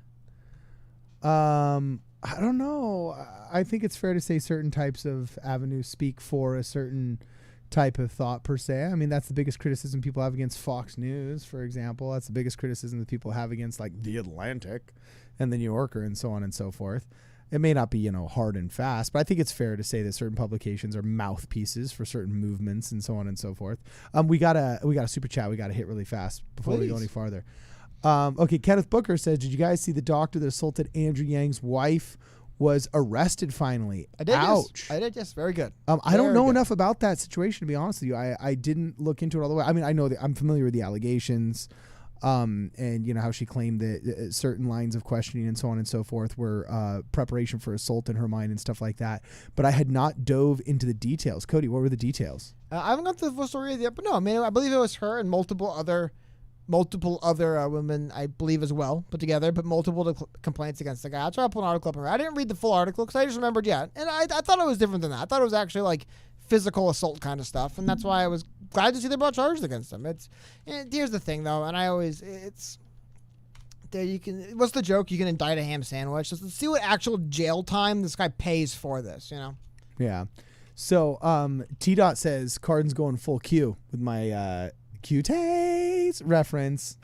Speaker 3: I don't know. I think it's fair to say certain types of avenues speak for a certain type of thought per se. I mean, that's the biggest criticism people have against Fox News, for example. That's the biggest criticism that people have against like The Atlantic and The New Yorker and so on and so forth. It may not be, hard and fast, but I think it's fair to say that certain publications are mouthpieces for certain movements and so on and so forth. We got a super chat we got to hit really fast before we go any farther. Okay, Kenneth Booker says, did you guys see the doctor that assaulted Andrew Yang's wife was arrested finally?
Speaker 2: I did.
Speaker 3: Ouch.
Speaker 2: Yes. I did. Yes. Very good.
Speaker 3: I don't know enough about that situation, to be honest with you. I didn't look into it all the way. I mean, I know that I'm familiar with the allegations, and how she claimed that certain lines of questioning and so on and so forth were preparation for assault in her mind and stuff like that. But I had not dove into the details. Cody, what were the details?
Speaker 2: I haven't got to the full story yet, but no, I mean, I believe it was her and multiple other women, I believe, as well, put together, but multiple complaints against the guy. I'll try to pull an article up here. I didn't read the full article because I just remembered, and I thought it was different than that. I thought it was actually like physical assault kind of stuff, and that's why I was glad to see they brought charges against him. Here's the thing, though, and what's the joke? You can indict a ham sandwich. Let's see what actual jail time this guy pays for this,
Speaker 3: Yeah. So T-Dot says, Cardin's going full Q with my Q-Tays reference.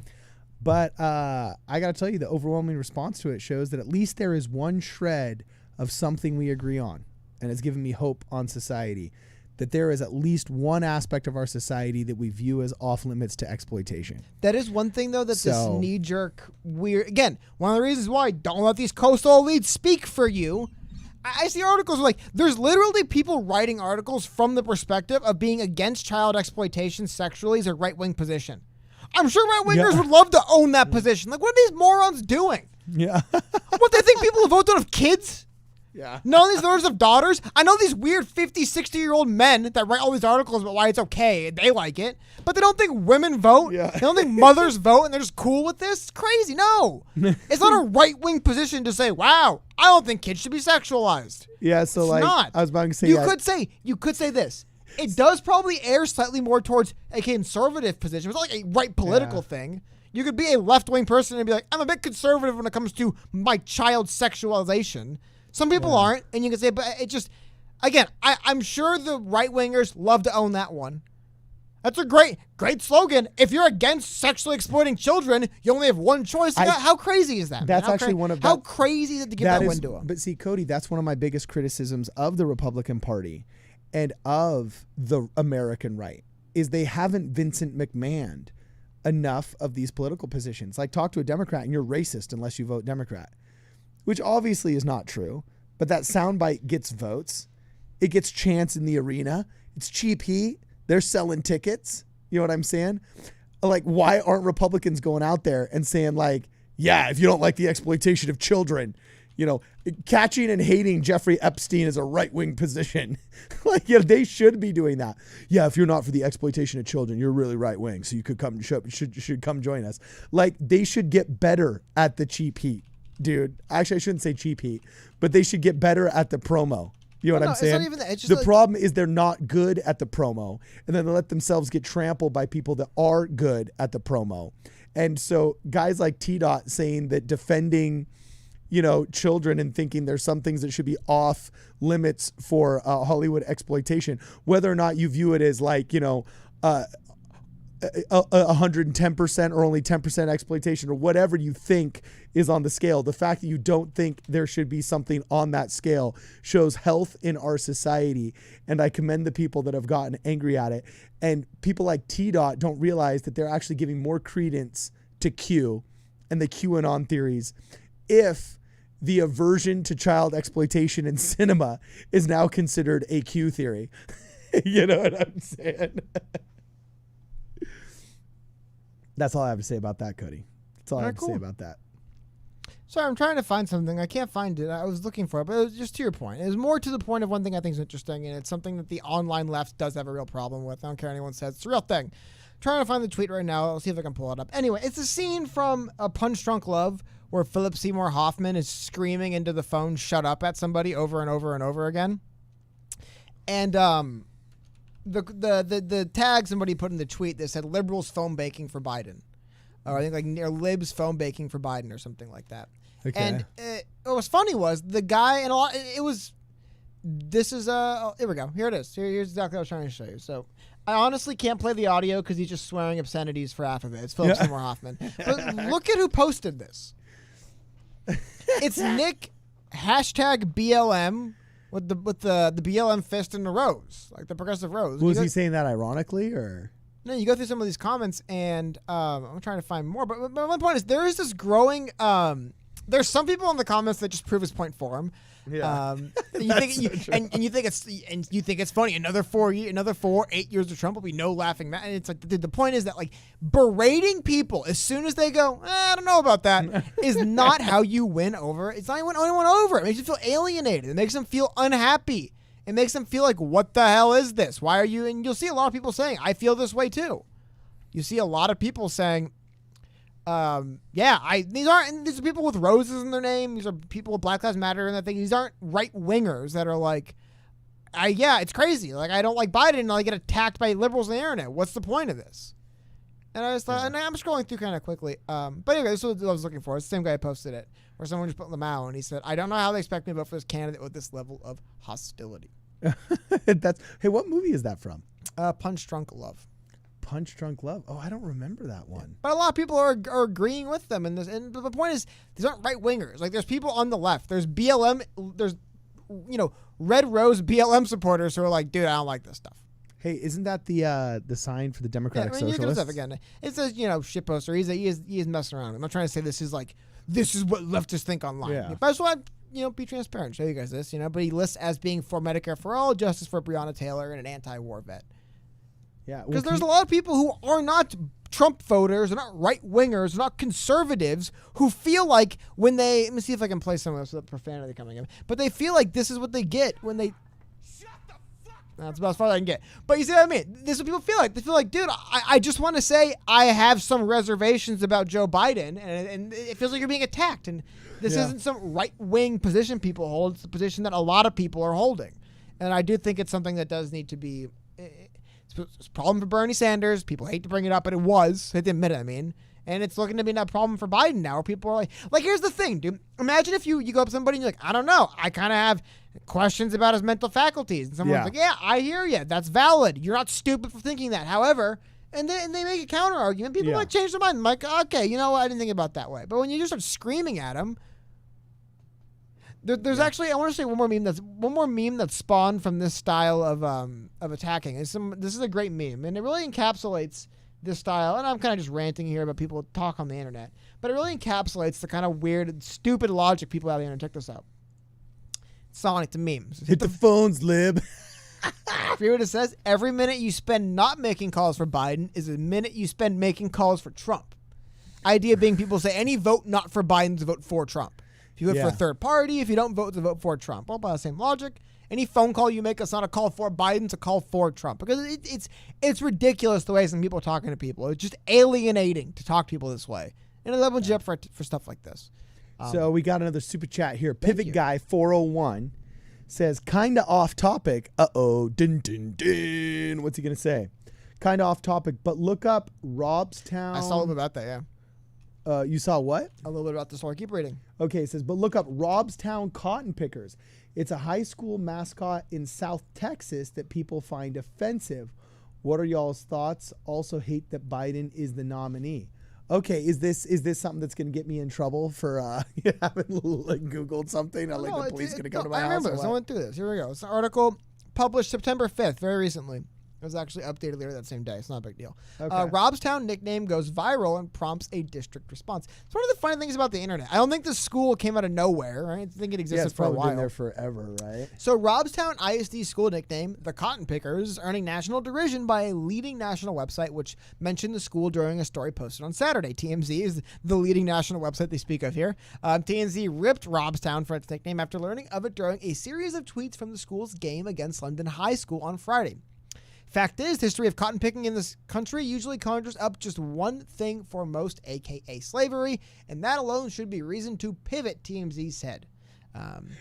Speaker 3: But I got to tell you, the overwhelming response to it shows that at least there is one shred of something we agree on. And it's given me hope on society. That there is at least one aspect of our society that we view as off limits to exploitation.
Speaker 2: That is one thing, though, this knee-jerk weird... Again, one of the reasons why don't let these coastal elites speak for you. I see articles like there's literally people writing articles from the perspective of being against child exploitation sexually as a right-wing position. I'm sure right-wingers would love to own that position. Like, what are these morons doing?
Speaker 3: Yeah.
Speaker 2: What, they think people who vote don't have kids?
Speaker 3: Yeah.
Speaker 2: None of these voters have daughters. I know these weird 50, 60-year-old men that write all these articles about why it's okay. They like it. But they don't think women vote.
Speaker 3: Yeah.
Speaker 2: They don't think mothers vote, and they're just cool with this. It's crazy. No. It's not a right-wing position to say, wow, I don't think kids should be sexualized.
Speaker 3: Yeah, so
Speaker 2: it's
Speaker 3: like
Speaker 2: not.
Speaker 3: I was about to say
Speaker 2: You could say this. It does probably err slightly more towards a conservative position. It's not like a right political thing. You could be a left-wing person and be like, I'm a bit conservative when it comes to my child's sexualization. Some people aren't, and you can say, but it just, again, I'm sure the right-wingers love to own that one. That's a great slogan. If you're against sexually exploiting children, you only have one choice. How crazy is that?
Speaker 3: That's
Speaker 2: man?
Speaker 3: actually one of
Speaker 2: how crazy is it to give that window up?
Speaker 3: But see, Cody, that's one of my biggest criticisms of the Republican Party and of the American right is they haven't Vincent McMahoned enough of these political positions. Like, talk to a Democrat and you're racist unless you vote Democrat. Which obviously is not true, but that soundbite gets votes. It gets chants in the arena. It's cheap heat. They're selling tickets. You know what I'm saying? Like, why aren't Republicans going out there and saying, like, yeah, if you don't like the exploitation of children, catching and hating Jeffrey Epstein is a right-wing position. Like, they should be doing that. Yeah, if you're not for the exploitation of children, you're really right-wing, so you could should come join us. Like, they should get better at the cheap heat. Dude, actually, I shouldn't say cheap heat, but they should get better at the promo. You know what I'm saying?
Speaker 2: It's not even that. It's just
Speaker 3: the problem is they're not good at the promo, and then they let themselves get trampled by people that are good at the promo. And so guys like T-Dot saying that defending, children and thinking there's some things that should be off limits for Hollywood exploitation, whether or not you view it as like, 110% or only 10% exploitation or whatever you think is on the scale. The fact that you don't think there should be something on that scale shows health in our society. And I commend the people that have gotten angry at it. And people like T-Dot don't realize that they're actually giving more credence to Q and the QAnon theories if the aversion to child exploitation in cinema is now considered a Q theory. You know what I'm saying? That's all I have to say about that, Cody. That's all I have to say about that.
Speaker 2: Sorry, I'm trying to find something. I can't find it. I was looking for it, but it was just to your point. It was more to the point of one thing I think is interesting, and it's something that the online left does have a real problem with. I don't care what anyone says. It's a real thing. I'm trying to find the tweet right now. I'll see if I can pull it up. Anyway, it's a scene from A Punch Drunk Love where Philip Seymour Hoffman is screaming into the phone, shut up, at somebody over and over and over again. And the tag somebody put in the tweet that said liberals phone baking for Biden, or I think like near libs phone baking for Biden or something like that.
Speaker 3: Okay.
Speaker 2: And what was funny was the guy and a lot. It was. This is here we go. Here it is. Here's exactly what I was trying to show you. So I honestly can't play the audio because he's just swearing obscenities for half of it. It's Philip Seymour Hoffman. But look at who posted this. It's Nick #BLM with the BLM fist and the rose, like the progressive rose.
Speaker 3: Was he saying that ironically or?
Speaker 2: No, you go through some of these comments and I'm trying to find more. But my point is there is this growing. There's some people in the comments that just prove his point for him.
Speaker 3: Yeah.
Speaker 2: You think it's funny. Another 8 years of Trump will be no laughing matter. And it's like the point is that like berating people as soon as they go, I don't know about that, is not how you win over. It's not how you win anyone over. It makes you feel alienated. It makes them feel unhappy. It makes them feel like, what the hell is this? Why are you? And you'll see a lot of people saying, I feel this way too. You see a lot of people saying, these are people with roses in their name. These are people with Black Lives Matter and that thing. These aren't right wingers that are like, it's crazy. Like I don't like Biden and I get attacked by liberals on the internet. What's the point of this? And I just thought, and I'm scrolling through kind of quickly. But anyway, this is what I was looking for. It's the same guy who posted it, where someone just put Lamau and he said, I don't know how they expect me to vote for this candidate with this level of hostility.
Speaker 3: Hey, what movie is that from?
Speaker 2: Punch Drunk Love.
Speaker 3: Punch Drunk Love. Oh, I don't remember that one.
Speaker 2: But a lot of people are agreeing with them in this. And the point is, these aren't right wingers. Like there's people on the left. There's BLM. There's, Red Rose BLM supporters who are like, dude, I don't like this stuff.
Speaker 3: Hey, isn't that the sign for the Democratic Socialists?
Speaker 2: You stuff again. It says, shit poster. He is messing around. I'm not trying to say this is what leftists think online.
Speaker 3: Yeah.
Speaker 2: But I just want to be transparent, show you guys this. But he lists as being for Medicare for all, justice for Breonna Taylor, and an anti-war vet.
Speaker 3: Yeah,
Speaker 2: because there's a lot of people who are not Trump voters, they're not right wingers, they're not conservatives, who feel like when they, let me see if I can play some of this with the profanity coming in, but they feel like this is what they get when they. Shut the fuck. That's about as far as I can get. But you see what I mean? This is what people feel like. They feel like, dude, I just want to say I have some reservations about Joe Biden, and it feels like you're being attacked. And this isn't some right wing position people hold. It's the position that a lot of people are holding, and I do think it's something that does need to be. It's a problem for Bernie Sanders. People hate to bring it up, but it was. Hate to admit it, I mean. And it's looking to be a problem for Biden now, where people are like, here's the thing, dude. Imagine if you go up to somebody and you're like, I don't know. I kind of have questions about his mental faculties. And someone's like, yeah, I hear you. That's valid. You're not stupid for thinking that. However, and they make a counter argument. People might change their mind. I'm like, okay, you know what? I didn't think about it that way. But when you just start screaming at him, there's actually, I want to say one more meme that's spawned from this style of attacking. This is a great meme, and it really encapsulates this style. And I'm kind of just ranting here about people talk on the internet, but it really encapsulates the kind of weird, stupid logic people have on the internet. Check this out. Sonic to memes.
Speaker 3: Hit the phones, lib.
Speaker 2: Hear what it says? Every minute you spend not making calls for Biden is a minute you spend making calls for Trump. Idea being, people say any vote not for Biden is a vote for Trump. If you vote for a third party, if you don't vote, it's a vote for Trump. Well, by the same logic, any phone call you make, it's not a call for Biden, it's a call for Trump. Because it's ridiculous the way some people are talking to people. It's just alienating to talk to people this way. And it levels you up for stuff like this.
Speaker 3: So we got another super chat here. Pivot Guy 401 says, kinda off topic. Uh-oh. Din, din, din. What's he going to say? Kinda off topic, but look up Robstown.
Speaker 2: I saw a little bit about that, yeah.
Speaker 3: You saw what?
Speaker 2: A little bit about the story. Keep reading.
Speaker 3: Okay, it says, but look up Robstown Cotton Pickers. It's a high school mascot in South Texas that people find offensive. What are y'all's thoughts? Also hate that Biden is the nominee. Okay, is this something that's going to get me in trouble for having Googled something? The police going to come to my house?
Speaker 2: I remember this. I went through this. Here we go. It's an article published September 5th, very recently. It was actually updated later that same day. It's not a big deal. Okay. Robstown nickname goes viral and prompts a district response. It's one of the funny things about the internet. I don't think this school came out of nowhere, right? I think it existed for a while.
Speaker 3: It's probably been there forever, right?
Speaker 2: So Robstown ISD school nickname, the Cotton Pickers, is earning national derision by a leading national website which mentioned the school during a story posted on Saturday. TMZ is the leading national website they speak of here. TMZ ripped Robstown for its nickname after learning of it during a series of tweets from the school's game against London High School on Friday. Fact is, history of cotton picking in this country usually conjures up just one thing for most, aka slavery, and that alone should be reason to pivot, TMZ said.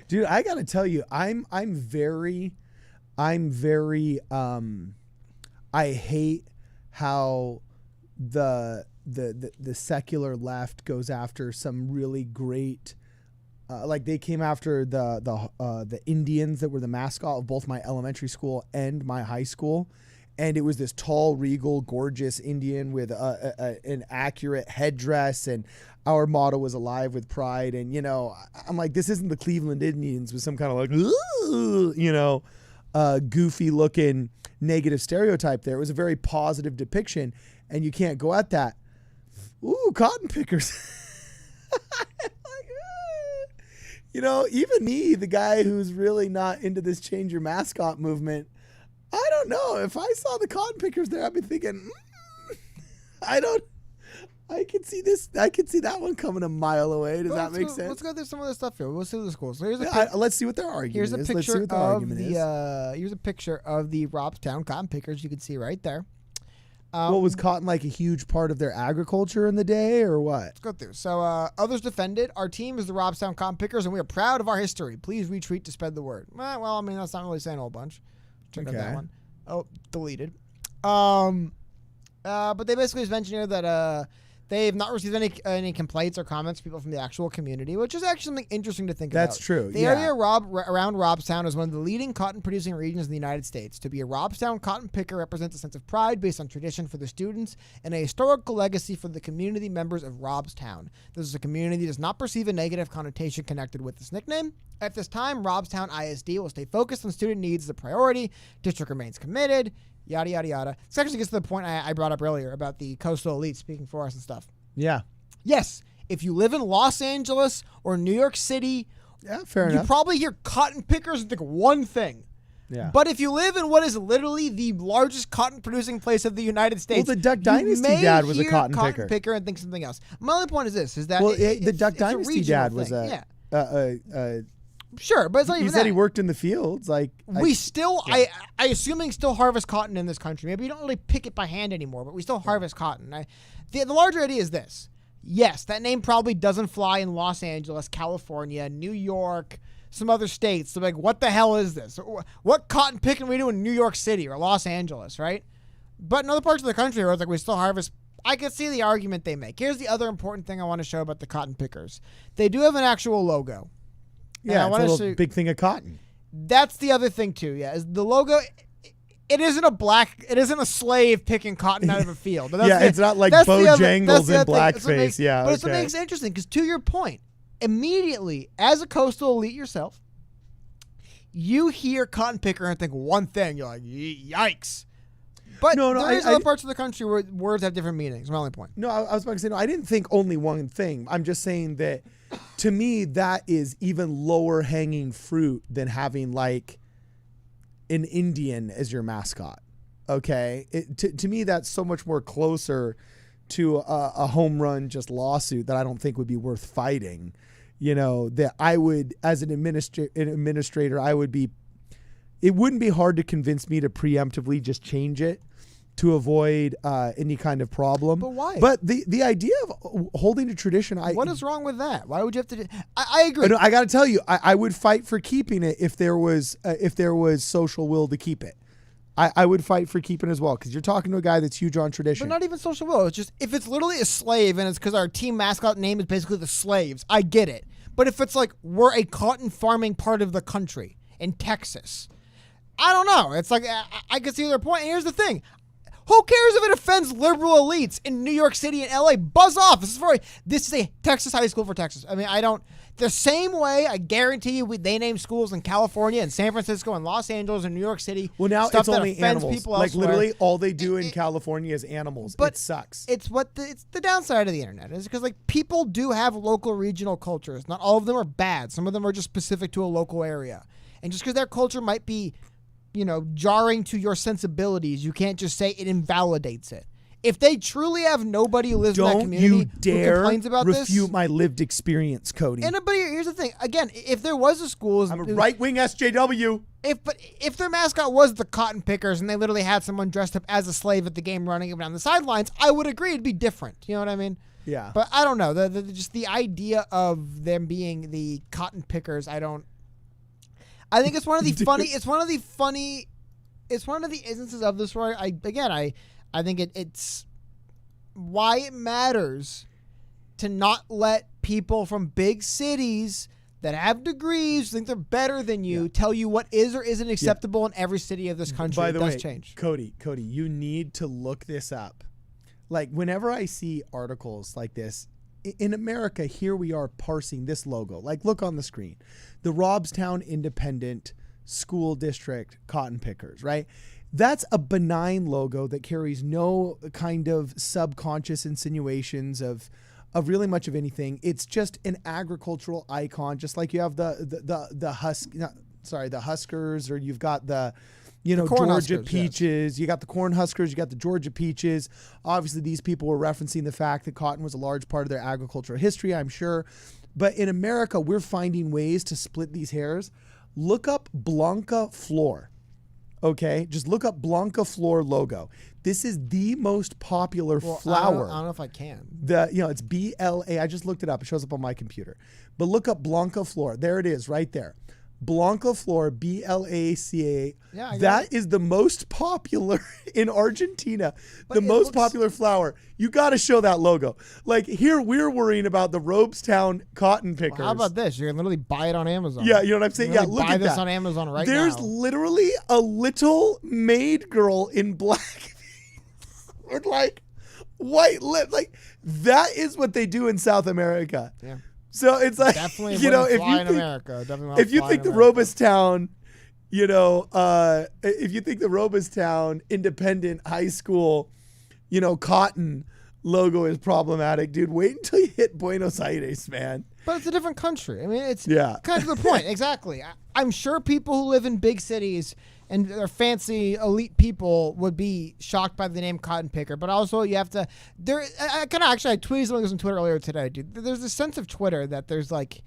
Speaker 3: Dude, I gotta tell you, I'm very I'm very I hate how the secular left goes after some really great like they came after the Indians that were the mascot of both my elementary school and my high school. And it was this tall, regal, gorgeous Indian with an accurate headdress, and our motto was "Alive with Pride." And I'm like, this isn't the Cleveland Indians with some kind of like, goofy looking negative stereotype. There, it was a very positive depiction, and you can't go at that. Ooh, cotton pickers. Even me, the guy who's really not into this change your mascot movement. I don't know. If I saw the cotton pickers there, I'd be thinking, I could see this. I could see that one coming a mile away. Does that make sense?
Speaker 2: Let's go through some of the stuff here. We'll see the schools. So here's
Speaker 3: let's see what their argument is.
Speaker 2: Here's a picture here's a picture of the Robstown cotton pickers. You can see right there.
Speaker 3: Was cotton like a huge part of their agriculture in the day, or what?
Speaker 2: Let's go through. So others defended. Our team is the Robstown cotton pickers, and we are proud of our history. Please retweet to spread the word. Well, I mean, that's not really saying a whole bunch. Check out that one. Oh, deleted. But they basically just mentioned here that they have not received any complaints or comments from people from the actual community, which is actually something interesting to think about.
Speaker 3: That's true.
Speaker 2: The area around Robstown is one of the leading cotton-producing regions in the United States. To be a Robstown cotton picker represents a sense of pride based on tradition for the students and a historical legacy for the community members of Robstown. This is a community that does not perceive a negative connotation connected with this nickname. At this time, Robstown ISD will stay focused on student needs as a priority. District remains committed. Yada, yada, yada. This actually gets to the point I brought up earlier about the coastal elite speaking for us and stuff.
Speaker 3: Yeah.
Speaker 2: Yes, if you live in Los Angeles or New York City,
Speaker 3: fair enough.
Speaker 2: You probably hear cotton pickers and think one thing.
Speaker 3: Yeah.
Speaker 2: But if you live in what is literally the largest cotton-producing place of the United States,
Speaker 3: the Duck Dynasty dad was a cotton picker
Speaker 2: and think something else. My only point is this: is that
Speaker 3: the Duck Dynasty dad was
Speaker 2: sure, but it's not even
Speaker 3: he said he worked in the fields. Like
Speaker 2: I assuming still harvest cotton in this country. Maybe you don't really pick it by hand anymore, but we still harvest cotton. The larger idea is this. Yes, that name probably doesn't fly in Los Angeles, California, New York, some other states. So like, what the hell is this? What cotton picking we do in New York City or Los Angeles, right? But in other parts of the country where it's like we still harvest, I can see the argument they make. Here's the other important thing I want to show about the cotton pickers. They do have an actual logo.
Speaker 3: Yeah, it's a little big thing of cotton.
Speaker 2: That's the other thing too. Yeah, is the logo. It isn't a slave picking cotton out of a field.
Speaker 3: It's not like Bojangles in blackface.
Speaker 2: But it's what makes it interesting because to your point, immediately as a coastal elite yourself, you hear cotton picker and think one thing. You're like, yikes. But there's other parts of the country where words have different meanings. My only point.
Speaker 3: No, I was about to say, no, I didn't think only one thing. I'm just saying that to me, that is even lower hanging fruit than having like an Indian as your mascot. Okay. To me, that's so much more closer to a home run just lawsuit that I don't think would be worth fighting. That I would, as an administrator, it wouldn't be hard to convince me to preemptively just change it to avoid any kind of problem.
Speaker 2: But why?
Speaker 3: But the idea of holding to tradition,
Speaker 2: what is wrong with that? Why would you have to? I agree.
Speaker 3: I got to tell you, I would fight for keeping it if there was social will to keep it. I would fight for keeping it as well because you're talking to a guy that's huge on tradition.
Speaker 2: But not even social will. It's just if it's literally a slave and it's because our team mascot name is basically the slaves. I get it. But if it's like we're a cotton farming part of the country in Texas, I don't know. It's like I could see their point. And here's the thing. Who cares if it offends liberal elites in New York City and LA? Buzz off. This is a Texas high school for Texas. I mean, the same way, I guarantee you, they name schools in California and San Francisco and Los Angeles and New York City.
Speaker 3: Well, now it's only animals. Like
Speaker 2: elsewhere.
Speaker 3: Literally all they do in California is animals. But it sucks.
Speaker 2: It's the downside of the internet is because like people do have local regional cultures. Not all of them are bad. Some of them are just specific to a local area. And just because their culture might be jarring to your sensibilities, you can't just say it invalidates it. If they truly have nobody who lives in that community who complains about this,
Speaker 3: refute my lived experience, Cody.
Speaker 2: But here's the thing. Again, if there was a school,
Speaker 3: I'm a right-wing SJW.
Speaker 2: If their mascot was the cotton pickers and they literally had someone dressed up as a slave at the game running around the sidelines, I would agree it'd be different. You know what I mean?
Speaker 3: Yeah.
Speaker 2: But I don't know. Just the idea of them being the cotton pickers, I think it's one of the funny. It's one of the funny. It's one of the instances of this where I think it's why it matters to not let people from big cities that have degrees think they're better than you tell you what is or isn't acceptable in every city of this country.
Speaker 3: By the way,
Speaker 2: change.
Speaker 3: Cody, you need to look this up. Like whenever I see articles like this in America, here we are parsing this logo. Like look on the screen, the Robstown Independent School District Cotton Pickers, right? That's a benign logo that carries no kind of subconscious insinuations of really much of anything. It's just an agricultural icon, just like you have the Huskers, or you've got the Georgia peaches. Yes. You got the corn huskers, you got the Georgia peaches. Obviously, these people were referencing the fact that cotton was a large part of their agricultural history, I'm sure. But in America, we're finding ways to split these hairs. Look up Blanca Flor. Okay, just look up Blanca Flor logo. This is the most popular flower.
Speaker 2: I don't know if I can.
Speaker 3: It's BLA. I just looked it up. It shows up on my computer. But look up Blanca Flor. There it is, right there. Blanca Flor, BLACA. Yeah, that is the most popular in Argentina. The most popular flower. You got to show that logo. Like here, we're worrying about the Robestown cotton pickers.
Speaker 2: Well, how about this? You can literally buy it on Amazon.
Speaker 3: Yeah, you know what I'm saying? Yeah, look at that.
Speaker 2: Buy this on Amazon right now.
Speaker 3: There's literally a little maid girl in black with like white lip. Like that is what they do in South America.
Speaker 2: Yeah.
Speaker 3: So it's like,
Speaker 2: definitely
Speaker 3: if you think the Robestown, if you think the Robestown Independent High School, cotton logo is problematic, dude, wait until you hit Buenos Aires, man.
Speaker 2: But it's a different country. I mean, it's kind of the point. Exactly. I'm sure people who live in big cities and they're fancy elite people would be shocked by the name cotton picker. But also you have to, I tweeted something on Twitter earlier today, dude. There's a sense of Twitter that there's like,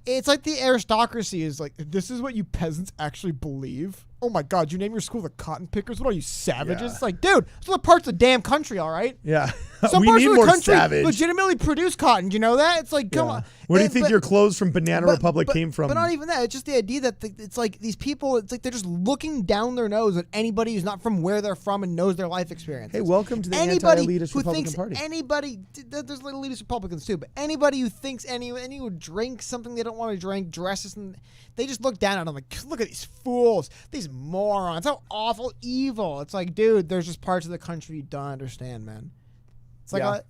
Speaker 2: it's like the aristocracy is like, this is what you peasants actually believe. Oh my God, you name your school the cotton pickers? What are you, savages? Yeah. It's like, dude, it's other parts of the damn country, all right?
Speaker 3: Yeah.
Speaker 2: Some parts of the country legitimately produce cotton. Do you know that? It's like, come on.
Speaker 3: Where do you think your clothes from Banana Republic came from?
Speaker 2: But not even that. It's just the idea that it's like these people, it's like they're just looking down their nose at anybody who's not from where they're from and knows their life experience.
Speaker 3: Hey, welcome to the anti-elitist Republican Party.
Speaker 2: There's little elitist Republicans too, but anybody who thinks anyone who drinks something they don't want to drink, dresses, and they just look down at them like, look at these fools, these morons, how awful, evil. It's like, dude, there's just parts of the country you don't understand, man. It's like,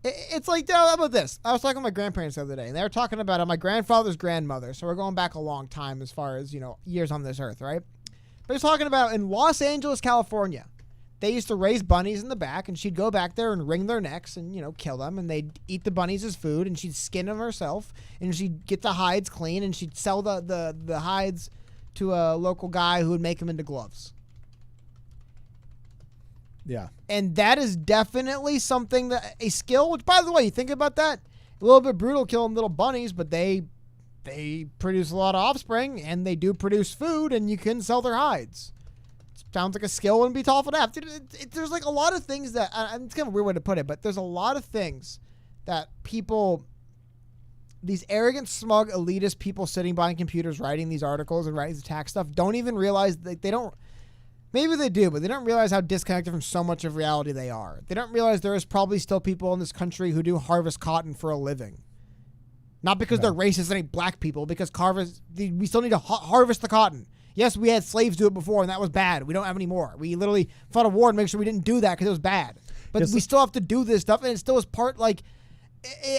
Speaker 2: it's like, how about this? I was talking to my grandparents the other day, and they were talking about my grandfather's grandmother. So we're going back a long time as far as, years on this earth, right? But he's talking about in Los Angeles, California, they used to raise bunnies in the back, and she'd go back there and wring their necks and, kill them, and they'd eat the bunnies as food, and she'd skin them herself, and she'd get the hides clean, and she'd sell the hides to a local guy who would make them into gloves.
Speaker 3: Yeah.
Speaker 2: And that is definitely something a skill, which, by the way, you think about that, a little bit brutal killing little bunnies, but they produce a lot of offspring, and they do produce food, and you can sell their hides. Sounds like a skill and be tough enough. Dude, there's like a lot of things that, it's kind of a weird way to put it, but there's a lot of things that people, these arrogant, smug, elitist people sitting behind computers writing these articles and writing this attack stuff don't even realize that they don't. Maybe they do, but they don't realize how disconnected from so much of reality they are. They don't realize there is probably still people in this country who do harvest cotton for a living. Not because they're racist and ain't black people, because we still need to harvest the cotton. Yes, we had slaves do it before, and that was bad. We don't have any more. We literally fought a war to make sure we didn't do that because it was bad. But we still have to do this stuff, and it still is part, like,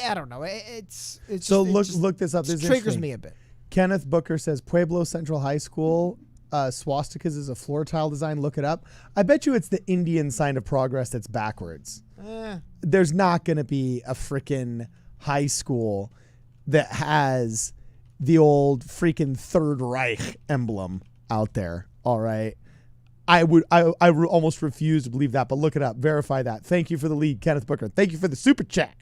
Speaker 2: I don't know. It's
Speaker 3: so look this up. This
Speaker 2: triggers me a bit.
Speaker 3: Kenneth Booker says Pueblo Central High School swastikas is a floor tile design. Look it up. I bet you it's the Indian sign of progress that's backwards. There's not going to be a freaking high school that has the old freaking Third Reich emblem out there. All right. I almost refuse to believe that, but look it up. Verify that. Thank you for the lead, Kenneth Booker. Thank you for the super chat.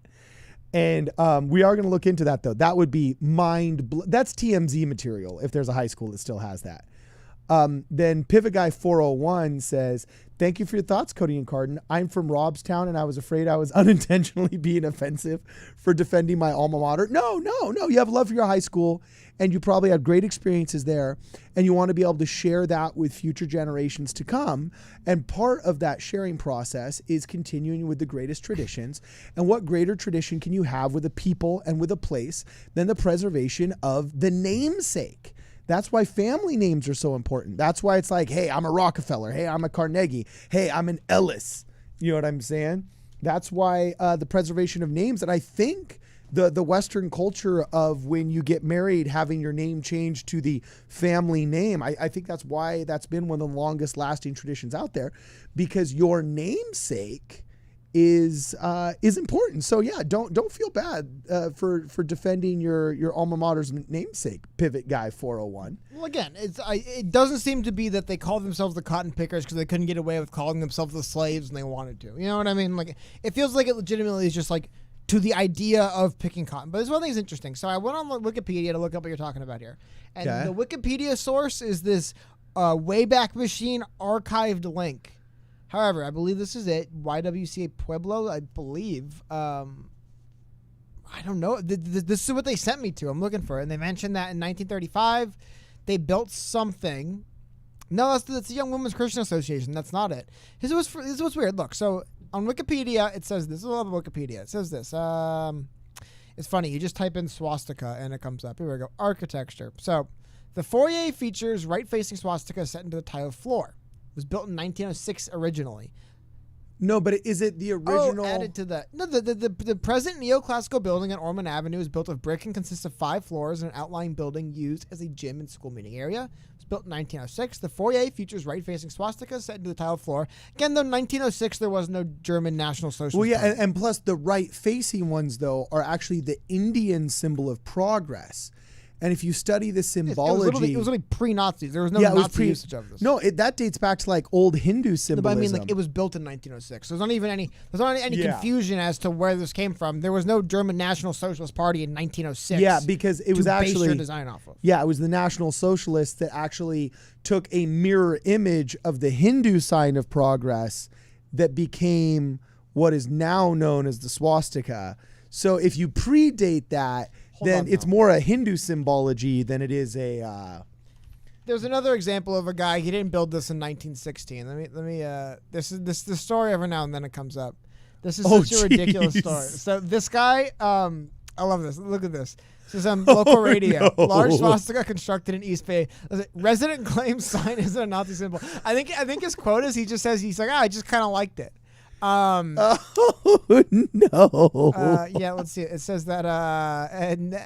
Speaker 3: And we are going to look into that, though. That would be that's TMZ material if there's a high school that still has that. Then Pivot Guy 401 says, thank you for your thoughts, Cody and Carden. I'm from Robstown, and I was afraid I was unintentionally being offensive for defending my alma mater. No. You have love for your high school, and you probably had great experiences there, and you want to be able to share that with future generations to come. And part of that sharing process is continuing with the greatest traditions. And what greater tradition can you have with a people and with a place than the preservation of the namesake? That's why family names are so important. That's why it's like, hey, I'm a Rockefeller. Hey, I'm a Carnegie. Hey, I'm an Ellis. You know what I'm saying? That's why the preservation of names. And I think the Western culture of when you get married, having your name changed to the family name, I think that's why that's been one of the longest lasting traditions out there, because your namesake is important. So yeah, don't feel bad for defending your alma mater's namesake, Pivot Guy 401.
Speaker 2: Well, again, it doesn't seem to be that they call themselves the cotton pickers because they couldn't get away with calling themselves the slaves and they wanted to. You know what I mean? Like, it feels like it legitimately is just like to the idea of picking cotton. But this one thing is interesting. So I went on Wikipedia to look up what you're talking about here, and the Wikipedia source is this Wayback Machine archived link. However, I believe this is it. YWCA Pueblo, I believe. I don't know. This is what they sent me to. I'm looking for it. And they mentioned that in 1935, they built something. No, that's the Young Women's Christian Association. That's not it. This is what's weird. Look, so on Wikipedia, it says this. This is a lot of Wikipedia. It says this. It's funny. You just type in swastika, and it comes up. Here we go. Architecture. So the foyer features right-facing swastika set into the tiled floor. Was built in 1906 originally.
Speaker 3: No, but is it the original?
Speaker 2: Added to the the present neoclassical building on Ormond Avenue is built of brick and consists of 5 floors and an outlying building used as a gym and school meeting area. It was built in 1906. The foyer features right-facing swastikas set into the tiled floor. Again, though, in 1906 there was no German National Socialist
Speaker 3: Well, yeah,
Speaker 2: Party.
Speaker 3: and plus the right-facing ones though are actually the Indian symbol of progress. And if you study the symbology...
Speaker 2: It was really pre-Nazis. There was no Nazi usage of this.
Speaker 3: No, that dates back to like old Hindu symbolism.
Speaker 2: But I mean, like, it was built in 1906. There's not even any confusion as to where this came from. There was no German National Socialist Party in 1906.
Speaker 3: Yeah, because it was actually...
Speaker 2: base your design off of.
Speaker 3: Yeah, it was the National Socialists that actually took a mirror image of the Hindu sign of progress that became what is now known as the swastika. So if you predate that... then it's more a Hindu symbology than it is a...
Speaker 2: There's another example of a guy. He didn't build this in 1916. Let me. This is the story every now and then it comes up. This is such a ridiculous story. So this guy, I love this. Look at this. This is on local radio. No. Large swastika constructed in East Bay. Resident claims sign isn't a Nazi symbol. I think his quote is he's like, I just kind of liked it.
Speaker 3: Oh no.
Speaker 2: Yeah, let's see. It says that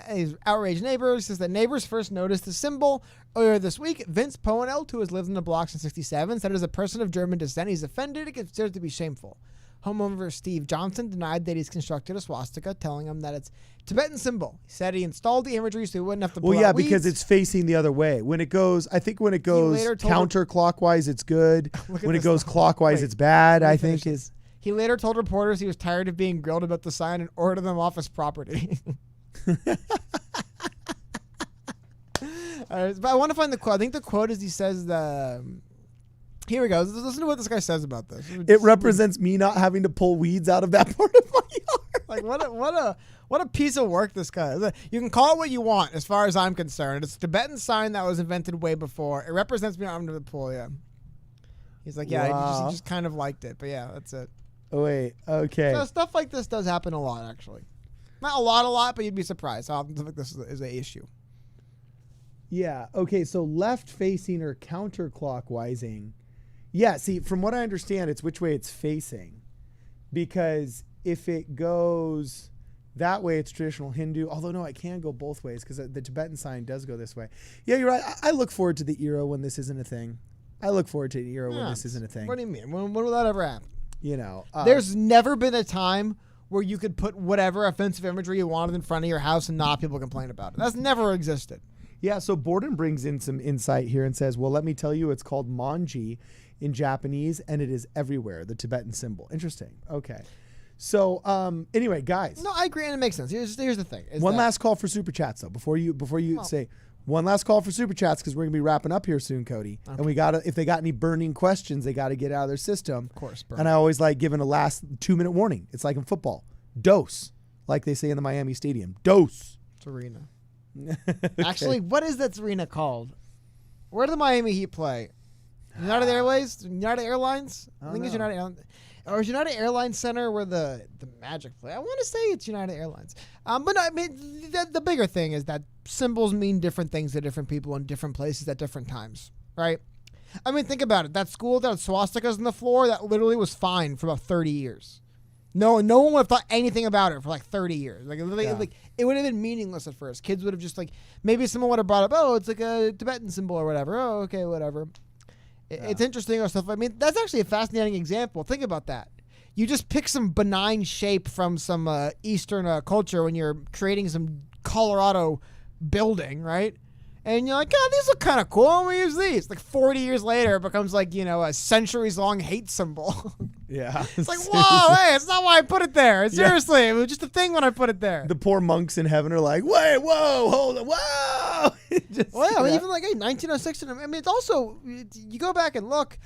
Speaker 2: his outraged neighbors says that neighbors first noticed the symbol earlier this week. Vince Poenelt, who has lived in the block since '67, said as a person of German descent, he's offended and considered it to be shameful. Homeowner Steve Johnson denied that he's constructed a swastika, telling him that it's a Tibetan symbol. He said he installed the imagery so he wouldn't have to pull out weeds.
Speaker 3: Because it's facing the other way. When it goes counterclockwise, it's good. When it goes clockwise, it's bad, I think is...
Speaker 2: He later told reporters he was tired of being grilled about the sign and ordered them off his property. But I want to find the quote. I think the quote is he says here we go. Listen to what this guy says about this.
Speaker 3: It represents me not having to pull weeds out of that part of my yard.
Speaker 2: Like what a piece of work this guy is. You can call it what you want as far as I'm concerned. It's a Tibetan sign that was invented way before. It represents me not having to pull, yeah. He's like, yeah, wow. He just kind of liked it. But yeah, that's it.
Speaker 3: Oh, wait, okay.
Speaker 2: So stuff like this does happen a lot, actually. Not a lot, but you'd be surprised how often stuff like this is an issue.
Speaker 3: Yeah, okay, so left-facing or counterclockwising. Yeah, see, from what I understand, it's which way it's facing. Because if it goes that way, it's traditional Hindu. Although, no, it can go both ways because the Tibetan sign does go this way. Yeah, you're right. I look forward to the era when this isn't a thing. When this isn't a thing.
Speaker 2: What do you mean? When will that ever happen?
Speaker 3: You know,
Speaker 2: there's never been a time where you could put whatever offensive imagery you wanted in front of your house and not people complain about it. That's never existed.
Speaker 3: Yeah, so Borden brings in some insight here and says, well, let me tell you, it's called manji in Japanese, and it is everywhere, the Tibetan symbol. Interesting. Okay. So anyway, guys.
Speaker 2: No, I agree, and it makes sense. Here's the thing.
Speaker 3: One last call for Super Chats, though, before you say, One last call for super chats because we're gonna be wrapping up here soon, Cody.
Speaker 2: Okay.
Speaker 3: And we gotta, if they got any burning questions, they gotta get out of their system.
Speaker 2: Of course.
Speaker 3: And I always like giving a last 2-minute warning. It's like in football, dose, like they say in the Miami Stadium, dose.
Speaker 2: It's arena.
Speaker 3: Okay.
Speaker 2: Actually, what is that arena called? Where do the Miami Heat play? United Airways? United Airlines? I think it's United Airlines. Or is United Airlines Center where the Magic play? I want to say it's United Airlines. But no, I mean, the bigger thing is that symbols mean different things to different people in different places at different times, right? I mean, think about it. That school that had swastikas on the floor, that literally was fine for about 30 years. No one would have thought anything about it for like 30 years. Like, like it would have been meaningless at first. Kids would have just like, maybe someone would have brought up, oh, it's like a Tibetan symbol or whatever. Oh, okay, whatever. It's interesting or stuff. I mean, that's actually a fascinating example. Think about that. You just pick some benign shape from some Eastern culture when you're creating some Colorado building, right? And you're like, oh, these look kind of cool. I'm going to use these. Like 40 years later, it becomes like, a centuries-long hate symbol.
Speaker 3: Yeah.
Speaker 2: It's like, whoa, hey, it's not why I put it there. Seriously, it was just a thing when I put it there.
Speaker 3: The poor monks in heaven are like, wait, whoa, hold on, whoa.
Speaker 2: Even like, hey, 1906. I mean, it's also, you go back and look,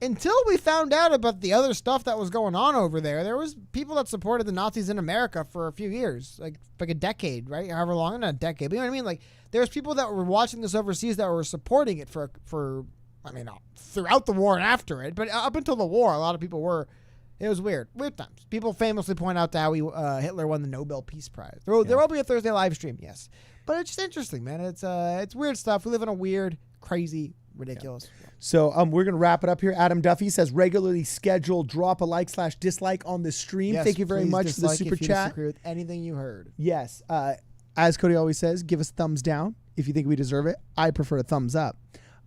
Speaker 2: until we found out about the other stuff that was going on over there was people that supported the Nazis in America for a few years, like a decade, right? However long, not a decade, but you know what I mean? Like, there's people that were watching this overseas that were supporting it for throughout the war and after it, but up until the war, a lot of people were. It was weird times. People famously point out how Hitler won the Nobel Peace Prize. There will be a Thursday live stream, yes, but it's just interesting, man. It's weird stuff. We live in a weird, crazy, ridiculous. Yeah.
Speaker 3: So we're going to wrap it up here. Adam Duffy says, regularly scheduled, drop a like/dislike on the stream.
Speaker 2: Yes,
Speaker 3: thank you very much for the super
Speaker 2: if you
Speaker 3: chat.
Speaker 2: disagree with anything you heard.
Speaker 3: Yes. As Cody always says, give us a thumbs down if you think we deserve it. I prefer a thumbs up.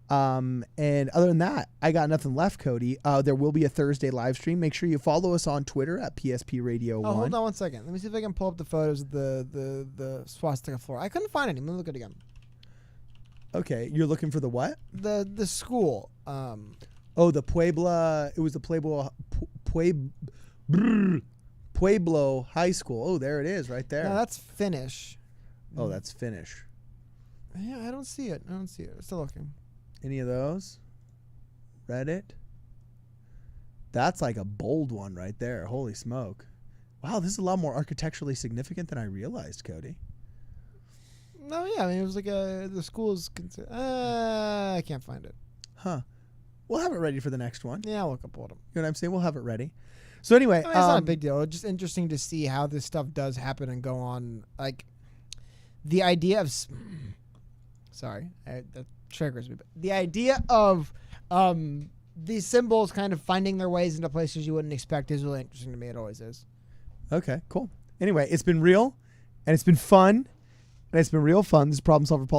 Speaker 3: And other than that, I got nothing left, Cody. There will be a Thursday live stream. Make sure you follow us on Twitter at PSP Radio 1.
Speaker 2: Oh, hold on one second. Let me see if I can pull up the photos of the swastika floor. I couldn't find any. Let me look at it again.
Speaker 3: Okay, you're looking for the what?
Speaker 2: The school.
Speaker 3: The Puebla. It was the Pueblo High School. Oh, there it is, right there.
Speaker 2: No, that's Finnish.
Speaker 3: Oh, that's Finnish.
Speaker 2: Yeah, I don't see it. I'm still looking.
Speaker 3: Any of those? Reddit? That's like a bold one right there. Holy smoke. Wow, this is a lot more architecturally significant than I realized, Cody.
Speaker 2: No, yeah, I mean, it was like the school's. I can't find it.
Speaker 3: Huh. We'll have it ready for the next one.
Speaker 2: Yeah, I'll look up what.
Speaker 3: You know what I'm saying? We'll have it ready. So anyway,
Speaker 2: I mean, it's not a big deal. It's just interesting to see how this stuff does happen and go on. Like the idea of. Sorry, that triggers me. But the idea of these symbols kind of finding their ways into places you wouldn't expect is really interesting to me. It always is.
Speaker 3: Okay, cool. Anyway, it's been real, and it's been fun, and it's been real fun. This is Problem Solver Politics.